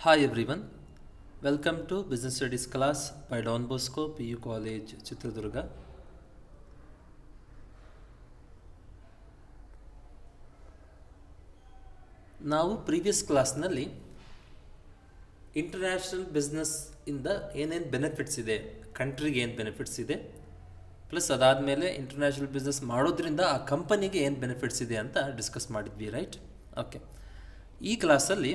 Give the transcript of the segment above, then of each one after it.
Hi everyone, welcome to Business Studies class by Don Bosco PU College Chitradurga. ನಾವು previous ಕ್ಲಾಸ್ನಲ್ಲಿ international business ಇಂದ ಏನೇನು benefits ಇದೆ, ಕಂಟ್ರಿಗೆ ಏನು ಬೆನಿಫಿಟ್ಸ್ ಇದೆ, ಪ್ಲಸ್ ಅದಾದಮೇಲೆ ಇಂಟರ್ನ್ಯಾಷನಲ್ ಬಿಸ್ನೆಸ್ ಮಾಡೋದ್ರಿಂದ ಆ ಕಂಪನಿಗೆ ಏನು ಬೆನಿಫಿಟ್ಸ್ ಇದೆ ಅಂತ ಡಿಸ್ಕಸ್ ಮಾಡಿದ್ವಿ, ರೈಟ್? ಓಕೆ, ಈ ಕ್ಲಾಸಲ್ಲಿ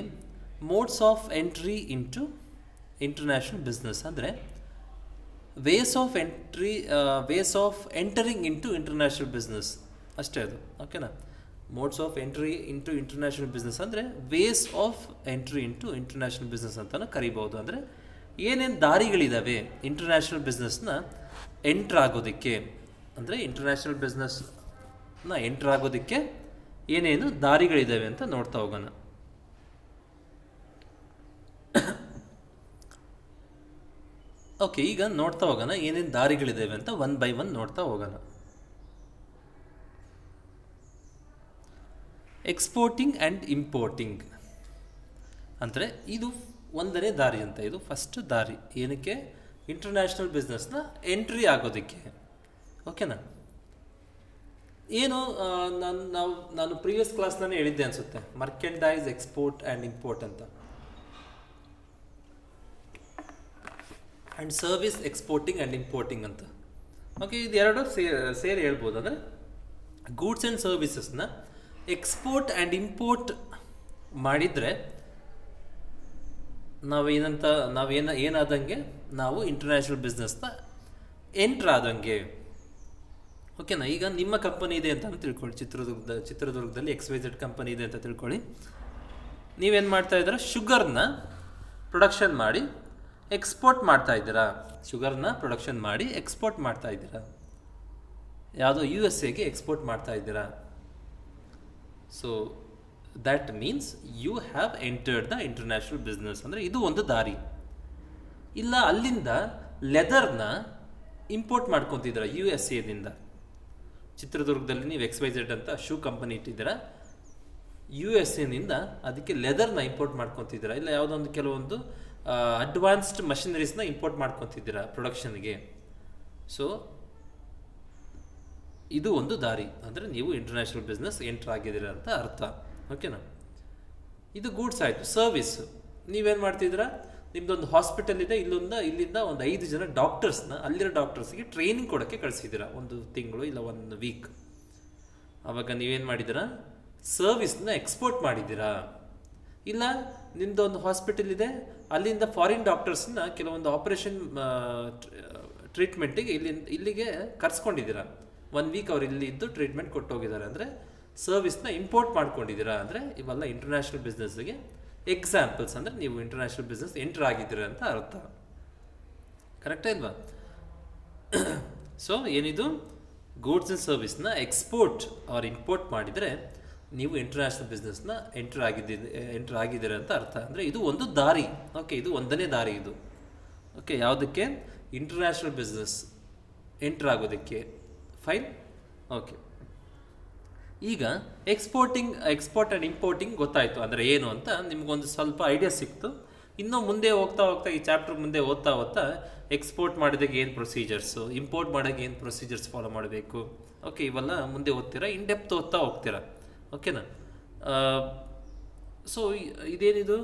modes of entry into international business ಅಂದರೆ ways of entering into international business ಅಷ್ಟೇ ಅದು. ಓಕೆನಾ? Modes of entry into international business ಅಂದರೆ ways of entry into international business ಅಂತಲೂ ಕರಿಬೋದು. ಅಂದರೆ ಏನೇನು ದಾರಿಗಳಿದ್ದಾವೆ ಇಂಟರ್ನ್ಯಾಷನಲ್ ಬಿಸ್ನೆಸ್ನ ಎಂಟ್ರ್ ಆಗೋದಕ್ಕೆ, ಅಂದರೆ ಇಂಟರ್ನ್ಯಾಷನಲ್ ಬಿಸ್ನೆಸ್ನ ಎಂಟ್ರ್ ಆಗೋದಕ್ಕೆ ಏನೇನು ದಾರಿಗಳಿದ್ದಾವೆ ಅಂತ ನೋಡ್ತಾ ಹೋಗೋಣ. ಓಕೆ, ಈಗ ನೋಡ್ತಾ ಹೋಗೋಣ ಏನೇನು ದಾರಿಗಳಿದ್ದಾವೆ ಅಂತ ಒನ್ ಬೈ ಒನ್ ನೋಡ್ತಾ ಹೋಗೋಣ. ಎಕ್ಸ್ಪೋರ್ಟಿಂಗ್ ಆ್ಯಂಡ್ ಇಂಪೋರ್ಟಿಂಗ್ ಅಂದರೆ ಇದು ಒಂದನೇ ದಾರಿ ಅಂತ. ಇದು ಫಸ್ಟ್ ದಾರಿ ಏನಕ್ಕೆ? ಇಂಟರ್ನ್ಯಾಷನಲ್ ಬಿಸ್ನೆಸ್ನ ಎಂಟ್ರಿ ಆಗೋದಕ್ಕೆ. ಓಕೆನಾ? ಏನು ನಾನು ಪ್ರೀವಿಯಸ್ ಕ್ಲಾಸ್ನೇ ಹೇಳಿದ್ದೆ ಅನಿಸುತ್ತೆ, ಮರ್ಕೆಂಡೈಸ್ ಎಕ್ಸ್ಪೋರ್ಟ್ ಆ್ಯಂಡ್ ಇಂಪೋರ್ಟ್ ಅಂತ, and service exporting and importing ಅಂತ. ಓಕೆ, ಇದು ಎರಡು ಸೇರಿ ಹೇಳ್ಬೋದು. ಅಂದರೆ ಗೂಡ್ಸ್ ಆ್ಯಂಡ್ ಸರ್ವಿಸಸ್ನ ಎಕ್ಸ್ಪೋರ್ಟ್ ಆ್ಯಂಡ್ ಇಂಪೋರ್ಟ್ ಮಾಡಿದರೆ ಏನಾದಂಗೆ ನಾವು ಇಂಟರ್ನ್ಯಾಷನಲ್ ಬಿಸ್ನೆಸ್ನ ಎಂಟ್ರ್ ಆದಂಗೆ. ಓಕೆನಾ? ಈಗ ನಿಮ್ಮ ಕಂಪನಿ ಇದೆ ಅಂತ ತಿಳ್ಕೊಳ್ಳಿ, ಚಿತ್ರದುರ್ಗದಲ್ಲಿ XYZ ಕಂಪನಿ ಇದೆ ಅಂತ ತಿಳ್ಕೊಳ್ಳಿ. ನೀವೇನು ಮಾಡ್ತಾ ಇದ್ದೀರಾ? ಶುಗರ್ನ ಪ್ರೊಡಕ್ಷನ್ ಮಾಡಿ ಎಕ್ಸ್ಪೋರ್ಟ್ ಮಾಡ್ತಾ ಇದ್ದೀರಾ. ಶುಗರ್ನ ಪ್ರೊಡಕ್ಷನ್ ಮಾಡಿ ಎಕ್ಸ್ಪೋರ್ಟ್ ಮಾಡ್ತಾ ಇದ್ದೀರಾ. ಯಾವುದೋ USA ಎಕ್ಸ್ಪೋರ್ಟ್ ಮಾಡ್ತಾ ಇದ್ದೀರಾ. So that means you have entered the international business. ಅಂದರೆ ಇದು ಒಂದು ದಾರಿ. ಇಲ್ಲ, ಅಲ್ಲಿಂದ ಲೆದರ್ನ ಇಂಪೋರ್ಟ್ ಮಾಡ್ಕೊತಿದ್ದೀರಾ USA. ಚಿತ್ರದುರ್ಗದಲ್ಲಿ ನೀವು XYZ ಅಂತ ಶೂ ಕಂಪನಿ ಇಟ್ಟಿದ್ದೀರಾ, USA ಅದಕ್ಕೆ ಲೆದರ್ನ ಇಂಪೋರ್ಟ್ ಮಾಡ್ಕೊತಿದ್ದೀರಾ. ಇಲ್ಲ ಯಾವುದೊಂದು ಕೆಲವೊಂದು ಅಡ್ವಾನ್ಸ್ಡ್ ಮಷಿನರೀಸ್ನ ಇಂಪೋರ್ಟ್ ಮಾಡ್ಕೊತಿದ್ದೀರಾ ಪ್ರೊಡಕ್ಷನ್ಗೆ. ಸೊ ಇದು ಒಂದು ದಾರಿ, ಅಂದರೆ ನೀವು ಇಂಟರ್ನ್ಯಾಷನಲ್ ಬಿಸ್ನೆಸ್ ಎಂಟರ್ ಆಗಿದ್ದೀರಾ ಅಂತ ಅರ್ಥ. ಓಕೆನಾ? ಇದು ಗೂಡ್ಸ್ ಆಯಿತು. ಸರ್ವಿಸ್ ನೀವೇನು ಮಾಡ್ತಿದ್ದೀರಾ? ನಿಮ್ದೊಂದು ಹಾಸ್ಪಿಟಲ್ ಇದೆ, ಇಲ್ಲಿಂದ ಒಂದು 5 ಜನ ಡಾಕ್ಟರ್ಸ್ನ ಅಲ್ಲಿರೋ ಡಾಕ್ಟರ್ಸ್ಗೆ ಟ್ರೈನಿಂಗ್ ಕೊಡೋಕ್ಕೆ ಕಳಿಸಿದ್ದೀರಾ, 1 ತಿಂಗಳು ಇಲ್ಲ 1 ವೀಕ್. ಆವಾಗ ನೀವೇನು ಮಾಡಿದ್ದೀರಾ? ಸರ್ವಿಸ್ನ ಎಕ್ಸ್ಪೋರ್ಟ್ ಮಾಡಿದ್ದೀರಾ. ಇಲ್ಲ, ನಿಮ್ಮದೊಂದು ಹಾಸ್ಪಿಟಲ್ ಇದೆ, ಅಲ್ಲಿಂದ ಫಾರಿನ್ ಡಾಕ್ಟರ್ಸ್ನ ಕೆಲವೊಂದು ಆಪರೇಷನ್ ಟ್ರೀಟ್ಮೆಂಟಿಗೆ ಇಲ್ಲಿಗೆ ಕರ್ಸ್ಕೊಂಡಿದ್ದೀರಾ. 1 ವೀಕ್ ಅವ್ರು ಇಲ್ಲಿ ಇದ್ದು ಟ್ರೀಟ್ಮೆಂಟ್ ಕೊಟ್ಟು ಹೋಗಿದ್ದಾರೆ. ಅಂದರೆ ಸರ್ವಿಸ್ನ ಇಂಪೋರ್ಟ್ ಮಾಡ್ಕೊಂಡಿದ್ದೀರಾ. ಅಂದರೆ ಇವೆಲ್ಲ ಇಂಟರ್ನ್ಯಾಷನಲ್ ಬಿಸ್ನೆಸ್ಗೆ ಎಕ್ಸಾಂಪಲ್ಸ್. ಅಂದರೆ ನೀವು ಇಂಟರ್ನ್ಯಾಷನಲ್ ಬಿಸ್ನೆಸ್ ಎಂಟರ್ ಆಗಿದ್ದೀರಾ ಅಂತ ಅರ್ಥ. ಕರೆಕ್ಟಾ ಇಲ್ವಾ? ಸೊ ಏನಿದು? ಗೂಡ್ಸ್ ಆ್ಯಂಡ್ ಸರ್ವಿಸ್ನ ಎಕ್ಸ್ಪೋರ್ಟ್ ಆರ್ ಇಂಪೋರ್ಟ್ ಮಾಡಿದರೆ ನೀವು ಇಂಟರ್ನ್ಯಾಷನಲ್ ಬಿಸ್ನೆಸ್ನ ಎಂಟರ್ ಆಗಿದ್ದೀರಾ ಅಂತ ಅರ್ಥ. ಅಂದರೆ ಇದು ಒಂದು ದಾರಿ. ಓಕೆ, ಇದು ಒಂದನೇ ದಾರಿ ಇದು. ಓಕೆ, ಯಾವುದಕ್ಕೆ? ಇಂಟರ್ನ್ಯಾಷನಲ್ ಬಿಸ್ನೆಸ್ ಎಂಟರ್ ಆಗೋದಕ್ಕೆ. ಫೈನ್. ಓಕೆ, ಈಗ ಎಕ್ಸ್ಪೋರ್ಟ್ ಆ್ಯಂಡ್ ಇಂಪೋರ್ಟಿಂಗ್ ಗೊತ್ತಾಯಿತು ಅಂದರೆ ಏನು ಅಂತ ನಿಮಗೊಂದು ಸ್ವಲ್ಪ ಐಡಿಯಾ ಸಿಕ್ತು. ಇನ್ನೂ ಮುಂದೆ ಹೋಗ್ತಾ ಈ ಚಾಪ್ಟರ್ ಮುಂದೆ ಓದ್ತಾ ಎಕ್ಸ್ಪೋರ್ಟ್ ಮಾಡೋದಕ್ಕೆ ಏನು ಪ್ರೊಸೀಜರ್ಸು, ಇಂಪೋರ್ಟ್ ಮಾಡೋಕ್ಕೆ ಏನು ಪ್ರೊಸೀಜರ್ಸ್ ಫಾಲೋ ಮಾಡಬೇಕು, ಓಕೆ, ಇವೆಲ್ಲ ಮುಂದೆ ಓದ್ತೀರಾ, ಇನ್ ಡೆಪ್ತ್ ಓದ್ತಾ ಹೋಗ್ತೀರಾ. ಓಕೆನಾ? ಸೊ ಇದೇನಿದು?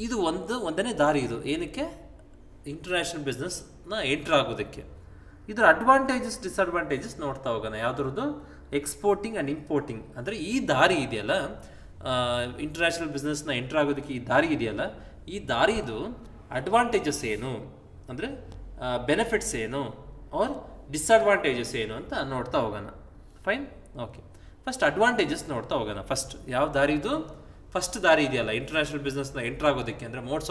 ಇದು ಒಂದನೇ ದಾರಿ. ಇದು ಏನಕ್ಕೆ? ಇಂಟರ್ನ್ಯಾಷನಲ್ ಬಿಸ್ನೆಸ್ನ ಎಂಟ್ರ್ ಆಗೋದಕ್ಕೆ. ಇದರ ಅಡ್ವಾಂಟೇಜಸ್ ಡಿಸ್ಅಡ್ವಾಂಟೇಜಸ್ ನೋಡ್ತಾ ಹೋಗೋಣ. ಯಾವುದ್ರದ್ದು? Exporting and importing. ಅಂದರೆ ಈ ದಾರಿ ಇದೆಯಲ್ಲ, ಇಂಟರ್ನ್ಯಾಷನಲ್ ಬಿಸ್ನೆಸ್ನ ಎಂಟ್ರ್ ಆಗೋದಕ್ಕೆ ಈ ದಾರಿ ಇದೆಯಲ್ಲ, ಈ ದಾರಿದು ಅಡ್ವಾಂಟೇಜಸ್ ಏನು, ಅಂದರೆ ಬೆನಿಫಿಟ್ಸ್ ಏನು, ಆರ್ ಡಿಸ್ಅಡ್ವಾಂಟೇಜಸ್ ಏನು ಅಂತ ನೋಡ್ತಾ ಹೋಗೋಣ. ಫೈನ್. ಓಕೆ, ಫಸ್ಟ್ ಅಡ್ವಾಂಟೇಜಸ್ ನೋಡ್ತಾ ಹೋಗೋಣ. ಫಸ್ಟ್ ಯಾವ ದಾರಿದು? ಫಸ್ಟ್ ದಾರಿ ಇದೆಯಲ್ಲ ಇಂಟರ್ನ್ಯಾಷನಲ್ ಬಿಸ್ನೆಸ್ನ ಎಂಟ್ರ್ ಆಗೋದಕ್ಕೆ, ಅಂದರೆ modes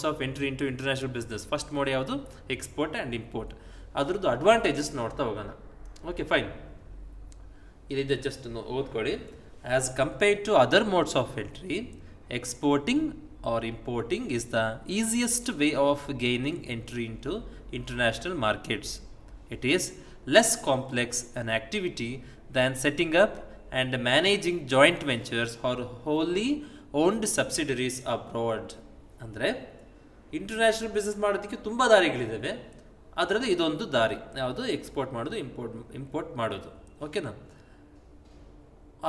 of entry into international business. First mode ಯಾವುದು? Export and import. ಅದರದ್ದು ಅಡ್ವಾಂಟೇಜಸ್ ನೋಡ್ತಾ ಹೋಗೋಣ. Okay, fine. ಇಲ್ಲಿದೆ, ಜಸ್ಟ್ ಓದ್ಕೊಳ್ಳಿ. As compared to other modes of entry, exporting or importing is the easiest way of gaining entry into international markets. It is less complex an activity than setting up and managing joint ventures or wholly owned subsidiaries abroad. ಅಂದರೆ international business ಮಾಡೋದಕ್ಕೆ ತುಂಬ ದಾರಿಗಳಿದ್ದಾವೆ, ಅದರಲ್ಲಿ ಇದೊಂದು ದಾರಿ. ಯಾವುದು? Export ಮಾಡೋದು, import ಮಾಡೋದು. ಓಕೆನಾ?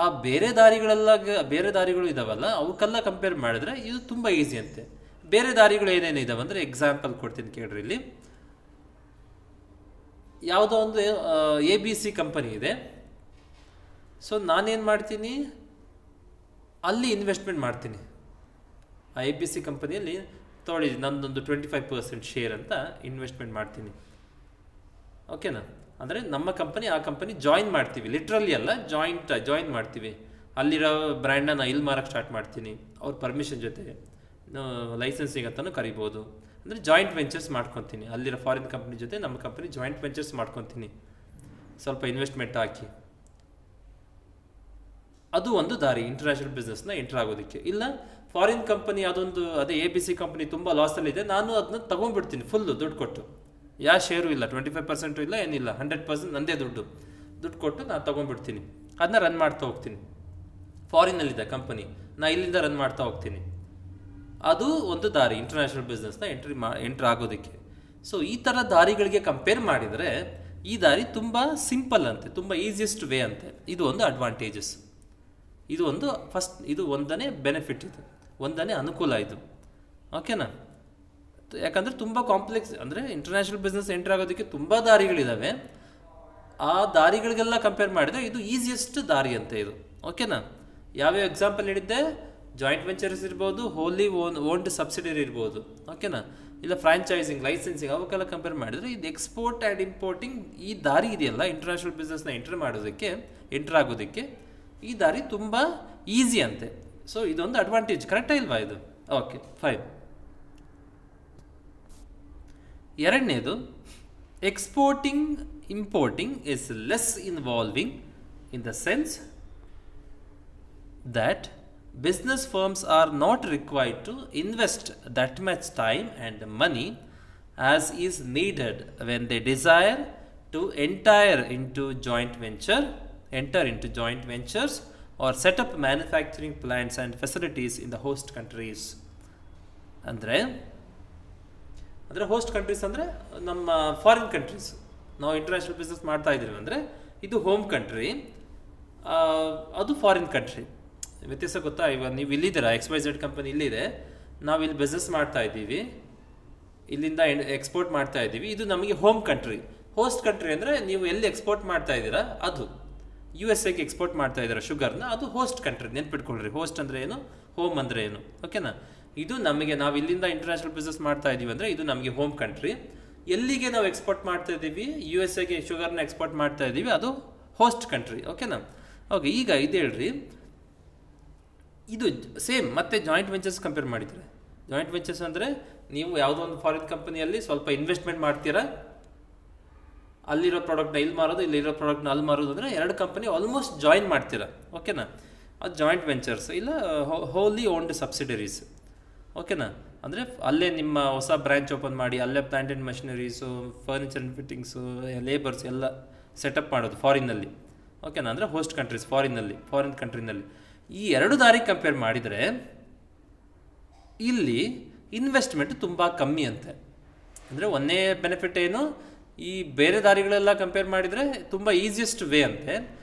ಆ ಬೇರೆ ದಾರಿಗಳು ಇದಾವಲ್ಲ, ಅವಕ್ಕೆಲ್ಲ ಕಂಪೇರ್ ಮಾಡಿದ್ರೆ ಇದು ತುಂಬ ಈಸಿ ಅಂತೆ. ಬೇರೆ ದಾರಿಗಳು ಏನೇನು ಇದಾವೆ ಅಂದರೆ ಎಕ್ಸಾಂಪಲ್ ಕೊಡ್ತೀನಿ ಕೇಳ್ರಿ. ಇಲ್ಲಿ ಯಾವುದೋ ಒಂದು ABC ಕಂಪನಿ ಇದೆ. ಸೊ ನಾನೇನು ಮಾಡ್ತೀನಿ, ಅಲ್ಲಿ ಇನ್ವೆಸ್ಟ್ಮೆಂಟ್ ಮಾಡ್ತೀನಿ. ಆ ABC ಕಂಪನಿಯಲ್ಲಿ ತೊಗೊಳ್ಳಿ, ನಂದೊಂದು 25% ಶೇರ್ ಅಂತ ಇನ್ವೆಸ್ಟ್ಮೆಂಟ್ ಮಾಡ್ತೀನಿ. ಓಕೆನಾ? ಅಂದರೆ ನಮ್ಮ ಕಂಪನಿ ಆ ಕಂಪನಿ ಜಾಯಿನ್ ಮಾಡ್ತೀವಿ, ಲಿಟ್ರಲಿ ಅಲ್ಲ, ಜಾಯಿನ್ ಮಾಡ್ತೀವಿ. ಅಲ್ಲಿರೋ ಬ್ರ್ಯಾಂಡನ್ನು ಇಲ್ಲಿ ಮಾರಕ್ಕೆ ಸ್ಟಾರ್ಟ್ ಮಾಡ್ತೀನಿ, ಅವ್ರ ಪರ್ಮಿಷನ್ ಜೊತೆ, ಲೈಸೆನ್ಸಿಂಗ್ ಅಂತಲೂ ಕರಿಬೋದು. ಅಂದರೆ ಜಾಯಿಂಟ್ ವೆಂಚರ್ಸ್ ಮಾಡ್ಕೊತೀನಿ, ಅಲ್ಲಿರೋ ಫಾರಿನ್ ಕಂಪ್ನಿ ಜೊತೆ ನಮ್ಮ ಕಂಪನಿ ಜಾಯಿಂಟ್ ವೆಂಚರ್ಸ್ ಮಾಡ್ಕೊತೀನಿ, ಸ್ವಲ್ಪ ಇನ್ವೆಸ್ಟ್ಮೆಂಟ್ ಹಾಕಿ. ಅದು ಒಂದು ದಾರಿ ಇಂಟರ್ನ್ಯಾಷನಲ್ ಬಿಸ್ನೆಸ್ನ ಎಂಟರ್ ಆಗೋದಕ್ಕೆ. ಇಲ್ಲ, ಫಾರಿನ್ ಕಂಪನಿ ಅದೊಂದು ಅದೇ ABC ಕಂಪನಿ ತುಂಬ ಲಾಸಲ್ಲಿದೆ, ನಾನು ಅದನ್ನ ತೊಗೊಂಡ್ಬಿಡ್ತೀನಿ ಫುಲ್ಲು ದುಡ್ಡು ಕೊಟ್ಟು. ಯಾವ ಶೇರು ಇಲ್ಲ, 25% ಇಲ್ಲ, ಏನಿಲ್ಲ, 100% ನಂದೇ ದುಡ್ಡು ಕೊಟ್ಟು ನಾನು ತೊಗೊಂಡ್ಬಿಡ್ತೀನಿ. ಅದನ್ನ ರನ್ ಮಾಡ್ತಾ ಹೋಗ್ತೀನಿ. ಫಾರಿನಲ್ಲಿದೆ ಕಂಪನಿ, ನಾ ಇಲ್ಲಿಂದ ರನ್ ಮಾಡ್ತಾ ಹೋಗ್ತೀನಿ. ಅದು ಒಂದು ದಾರಿ ಇಂಟರ್ನ್ಯಾಷನಲ್ ಬಿಸ್ನೆಸ್ನ ಎಂಟ್ರ್ ಆಗೋದಕ್ಕೆ. ಸೊ ಈ ಥರ ದಾರಿಗಳಿಗೆ ಕಂಪೇರ್ ಮಾಡಿದರೆ ಈ ದಾರಿ ತುಂಬ ಸಿಂಪಲ್ ಅಂತೆ, ತುಂಬ ಈಸಿಯೆಸ್ಟ್ ವೇ ಅಂತೆ. ಇದು ಒಂದು ಅಡ್ವಾಂಟೇಜಸ್, ಇದು ಒಂದು ಇದು ಒಂದನೇ ಬೆನಿಫಿಟ್, ಇದು ಒಂದನೇ ಅನುಕೂಲ ಇದು. ಓಕೆನಾ? ಯಾಕಂದರೆ ತುಂಬ ಕಾಂಪ್ಲೆಕ್ಸ್, ಅಂದರೆ ಇಂಟರ್ನ್ಯಾಷನಲ್ ಬಿಸ್ನೆಸ್ ಎಂಟ್ರ್ ಆಗೋದಕ್ಕೆ ತುಂಬ ದಾರಿಗಳಿದ್ದಾವೆ. ಆ ದಾರಿಗಳಿಗೆಲ್ಲ ಕಂಪೇರ್ ಮಾಡಿದರೆ ಇದು ಈಸಿಯೆಸ್ಟ್ ದಾರಿ ಅಂತ ಇದು. ಓಕೆನಾ? ಯಾವ್ಯಾವ ಎಕ್ಸಾಂಪಲ್ ಹೇಳಿದ್ದೆ? ಜಾಯಿಂಟ್ ವೆಂಚರ್ಸ್ ಇರ್ಬೋದು, ಹೋಲಿ ಓನ್ಡ್ ಸಬ್ಸಿಡರಿ ಇರ್ಬೋದು. ಓಕೆನಾ? ಇಲ್ಲ ಫ್ರಾಂಚೈಸಿಂಗ್, ಲೈಸೆನ್ಸಿಂಗ್, ಅವಕ್ಕೆಲ್ಲ ಕಂಪೇರ್ ಮಾಡಿದರೆ ಇದು ಎಕ್ಸ್ಪೋರ್ಟ್ ಆ್ಯಂಡ್ ಇಂಪೋರ್ಟಿಂಗ್ ಈ ದಾರಿ ಇದೆಯಲ್ಲ, ಇಂಟರ್ನ್ಯಾಷನಲ್ ಬಿಸ್ನೆಸ್ನ ಎಂಟ್ರ್ ಆಗೋದಕ್ಕೆ ಈ ದಾರಿ ತುಂಬ ಈಸಿ ಅಂತೆ. ಸೊ ಇದೊಂದು ಅಡ್ವಾಂಟೇಜ್. ಕರೆಕ್ಟಾ ಇಲ್ವಾ ಇದು? Okay, fine. ಎರಡನೇದು, exporting importing is less involving in the sense that business firms are not required to invest that much time and money as is needed when they desire to enter into joint ventures or set up manufacturing plants and facilities in the host countries. ಅಂದರೆ host countries ಅಂದರೆ ನಮ್ಮ foreign countries. ನಾವು international business ಮಾಡ್ತಾ ಇದ್ದೀವಿ ಅಂದರೆ ಇದು home country, ಅದು foreign country. ವ್ಯತ್ಯಾಸ ಗೊತ್ತಾ? ಇವಾಗ ನೀವು ಇಲ್ಲಿದ್ದೀರಾ, XYZ ಕಂಪನಿ ಇಲ್ಲಿದೆ, ನಾವು ಇಲ್ಲಿ ಬಿಸ್ನೆಸ್ ಮಾಡ್ತಾ ಇದ್ದೀವಿ, ಇಲ್ಲಿಂದ ಎಕ್ಸ್ಪೋರ್ಟ್ ಮಾಡ್ತಾ ಇದ್ದೀವಿ, ಇದು ನಮಗೆ ಹೋಮ್ ಕಂಟ್ರಿ. ಹೋಸ್ಟ್ ಕಂಟ್ರಿ ಅಂದರೆ ನೀವು ಎಲ್ಲಿ ಎಕ್ಸ್ಪೋರ್ಟ್ ಮಾಡ್ತಾ ಇದ್ದೀರಾ ಅದು. USA ಎಕ್ಸ್ಪೋರ್ಟ್ ಮಾಡ್ತಾ ಇದ್ದೀರಾ ಶುಗರ್ನ, ಅದು ಹೋಸ್ಟ್ ಕಂಟ್ರಿ. ನೆನ್ಪಿಟ್ಕೊಳ್ರಿ, ಹೋಸ್ಟ್ ಅಂದರೆ ಏನು, ಹೋಮ್ ಅಂದರೆ ಏನು. ಓಕೆನಾ? ಇದು ನಮಗೆ, ನಾವು ಇಲ್ಲಿಂದ ಇಂಟರ್ನ್ಯಾಷನಲ್ ಬಿಸ್ನೆಸ್ ಮಾಡ್ತಾ ಇದ್ದೀವಿ ಅಂದರೆ ಇದು ನಮಗೆ ಹೋಮ್ ಕಂಟ್ರಿ. ಎಲ್ಲಿಗೆ ನಾವು ಎಕ್ಸ್ಪೋರ್ಟ್ ಮಾಡ್ತಾ ಇದ್ದೀವಿ, USA ಶುಗರ್ನ ಎಕ್ಸ್ಪೋರ್ಟ್ ಮಾಡ್ತಾ ಇದ್ದೀವಿ, ಅದು ಹೋಸ್ಟ್ ಕಂಟ್ರಿ. ಓಕೆನಾ? ಓಕೆ, ಈಗ ಇದು ಹೇಳ್ರಿ, ಇದು ಸೇಮ್ ಮತ್ತೆ ಜಾಯಿಂಟ್ ವೆಂಚರ್ಸ್ ಕಂಪೇರ್ ಮಾಡಿದರೆ. ಜಾಯಿಂಟ್ ವೆಂಚರ್ಸ್ ಅಂದರೆ ನೀವು ಯಾವುದೋ ಒಂದು ಫಾರಿನ್ ಕಂಪನಿಯಲ್ಲಿ ಸ್ವಲ್ಪ ಇನ್ವೆಸ್ಟ್ಮೆಂಟ್ ಮಾಡ್ತೀರಾ, ಅಲ್ಲಿರೋ ಪ್ರಾಡಕ್ಟ್ನ ಇಲ್ಲಿ ಮಾರೋದು, ಇಲ್ಲಿರೋ ಪ್ರಾಡಕ್ಟ್ನ ಅಲ್ಲಿ ಮಾರೋದು, ಅಂದರೆ ಎರಡು ಕಂಪನಿ ಆಲ್ಮೋಸ್ಟ್ ಜಾಯಿನ್ ಮಾಡ್ತೀರಾ. ಓಕೆನಾ? ಅದು ಜಾಯಿಂಟ್ ವೆಂಚರ್ಸ್. ಇಲ್ಲ ಹೋಲಿ ಓನ್ಡ್ ಸಬ್ಸಿಡರೀಸ್. ಓಕೆನಾ? ಅಂದರೆ ಅಲ್ಲೇ ನಿಮ್ಮ ಹೊಸ ಬ್ರ್ಯಾಂಚ್ ಓಪನ್ ಮಾಡಿ ಅಲ್ಲೇ plant and machineries, furniture and fittings, labours ಎಲ್ಲ ಸೆಟಪ್ ಮಾಡೋದು ಫಾರಿನ್ನಲ್ಲಿ. ಓಕೆನಾ? ಅಂದರೆ ಹೋಸ್ಟ್ ಕಂಟ್ರೀಸ್, ಫಾರಿನ್ ಕಂಟ್ರಿನಲ್ಲಿ. ಈ ಎರಡು ದಾರಿ ಕಂಪೇರ್ ಮಾಡಿದರೆ ಇಲ್ಲಿ ಇನ್ವೆಸ್ಟ್ಮೆಂಟ್ ತುಂಬ ಕಮ್ಮಿ ಅಂತೆ. ಅಂದರೆ ಒಂದೇ ಬೆನಿಫಿಟ್ ಏನು, ಈ ಬೇರೆ ದಾರಿಗಳೆಲ್ಲ ಕಂಪೇರ್ ಮಾಡಿದರೆ ತುಂಬ ಈಸಿಯೆಸ್ಟ್ ವೇ ಅಂತೆ.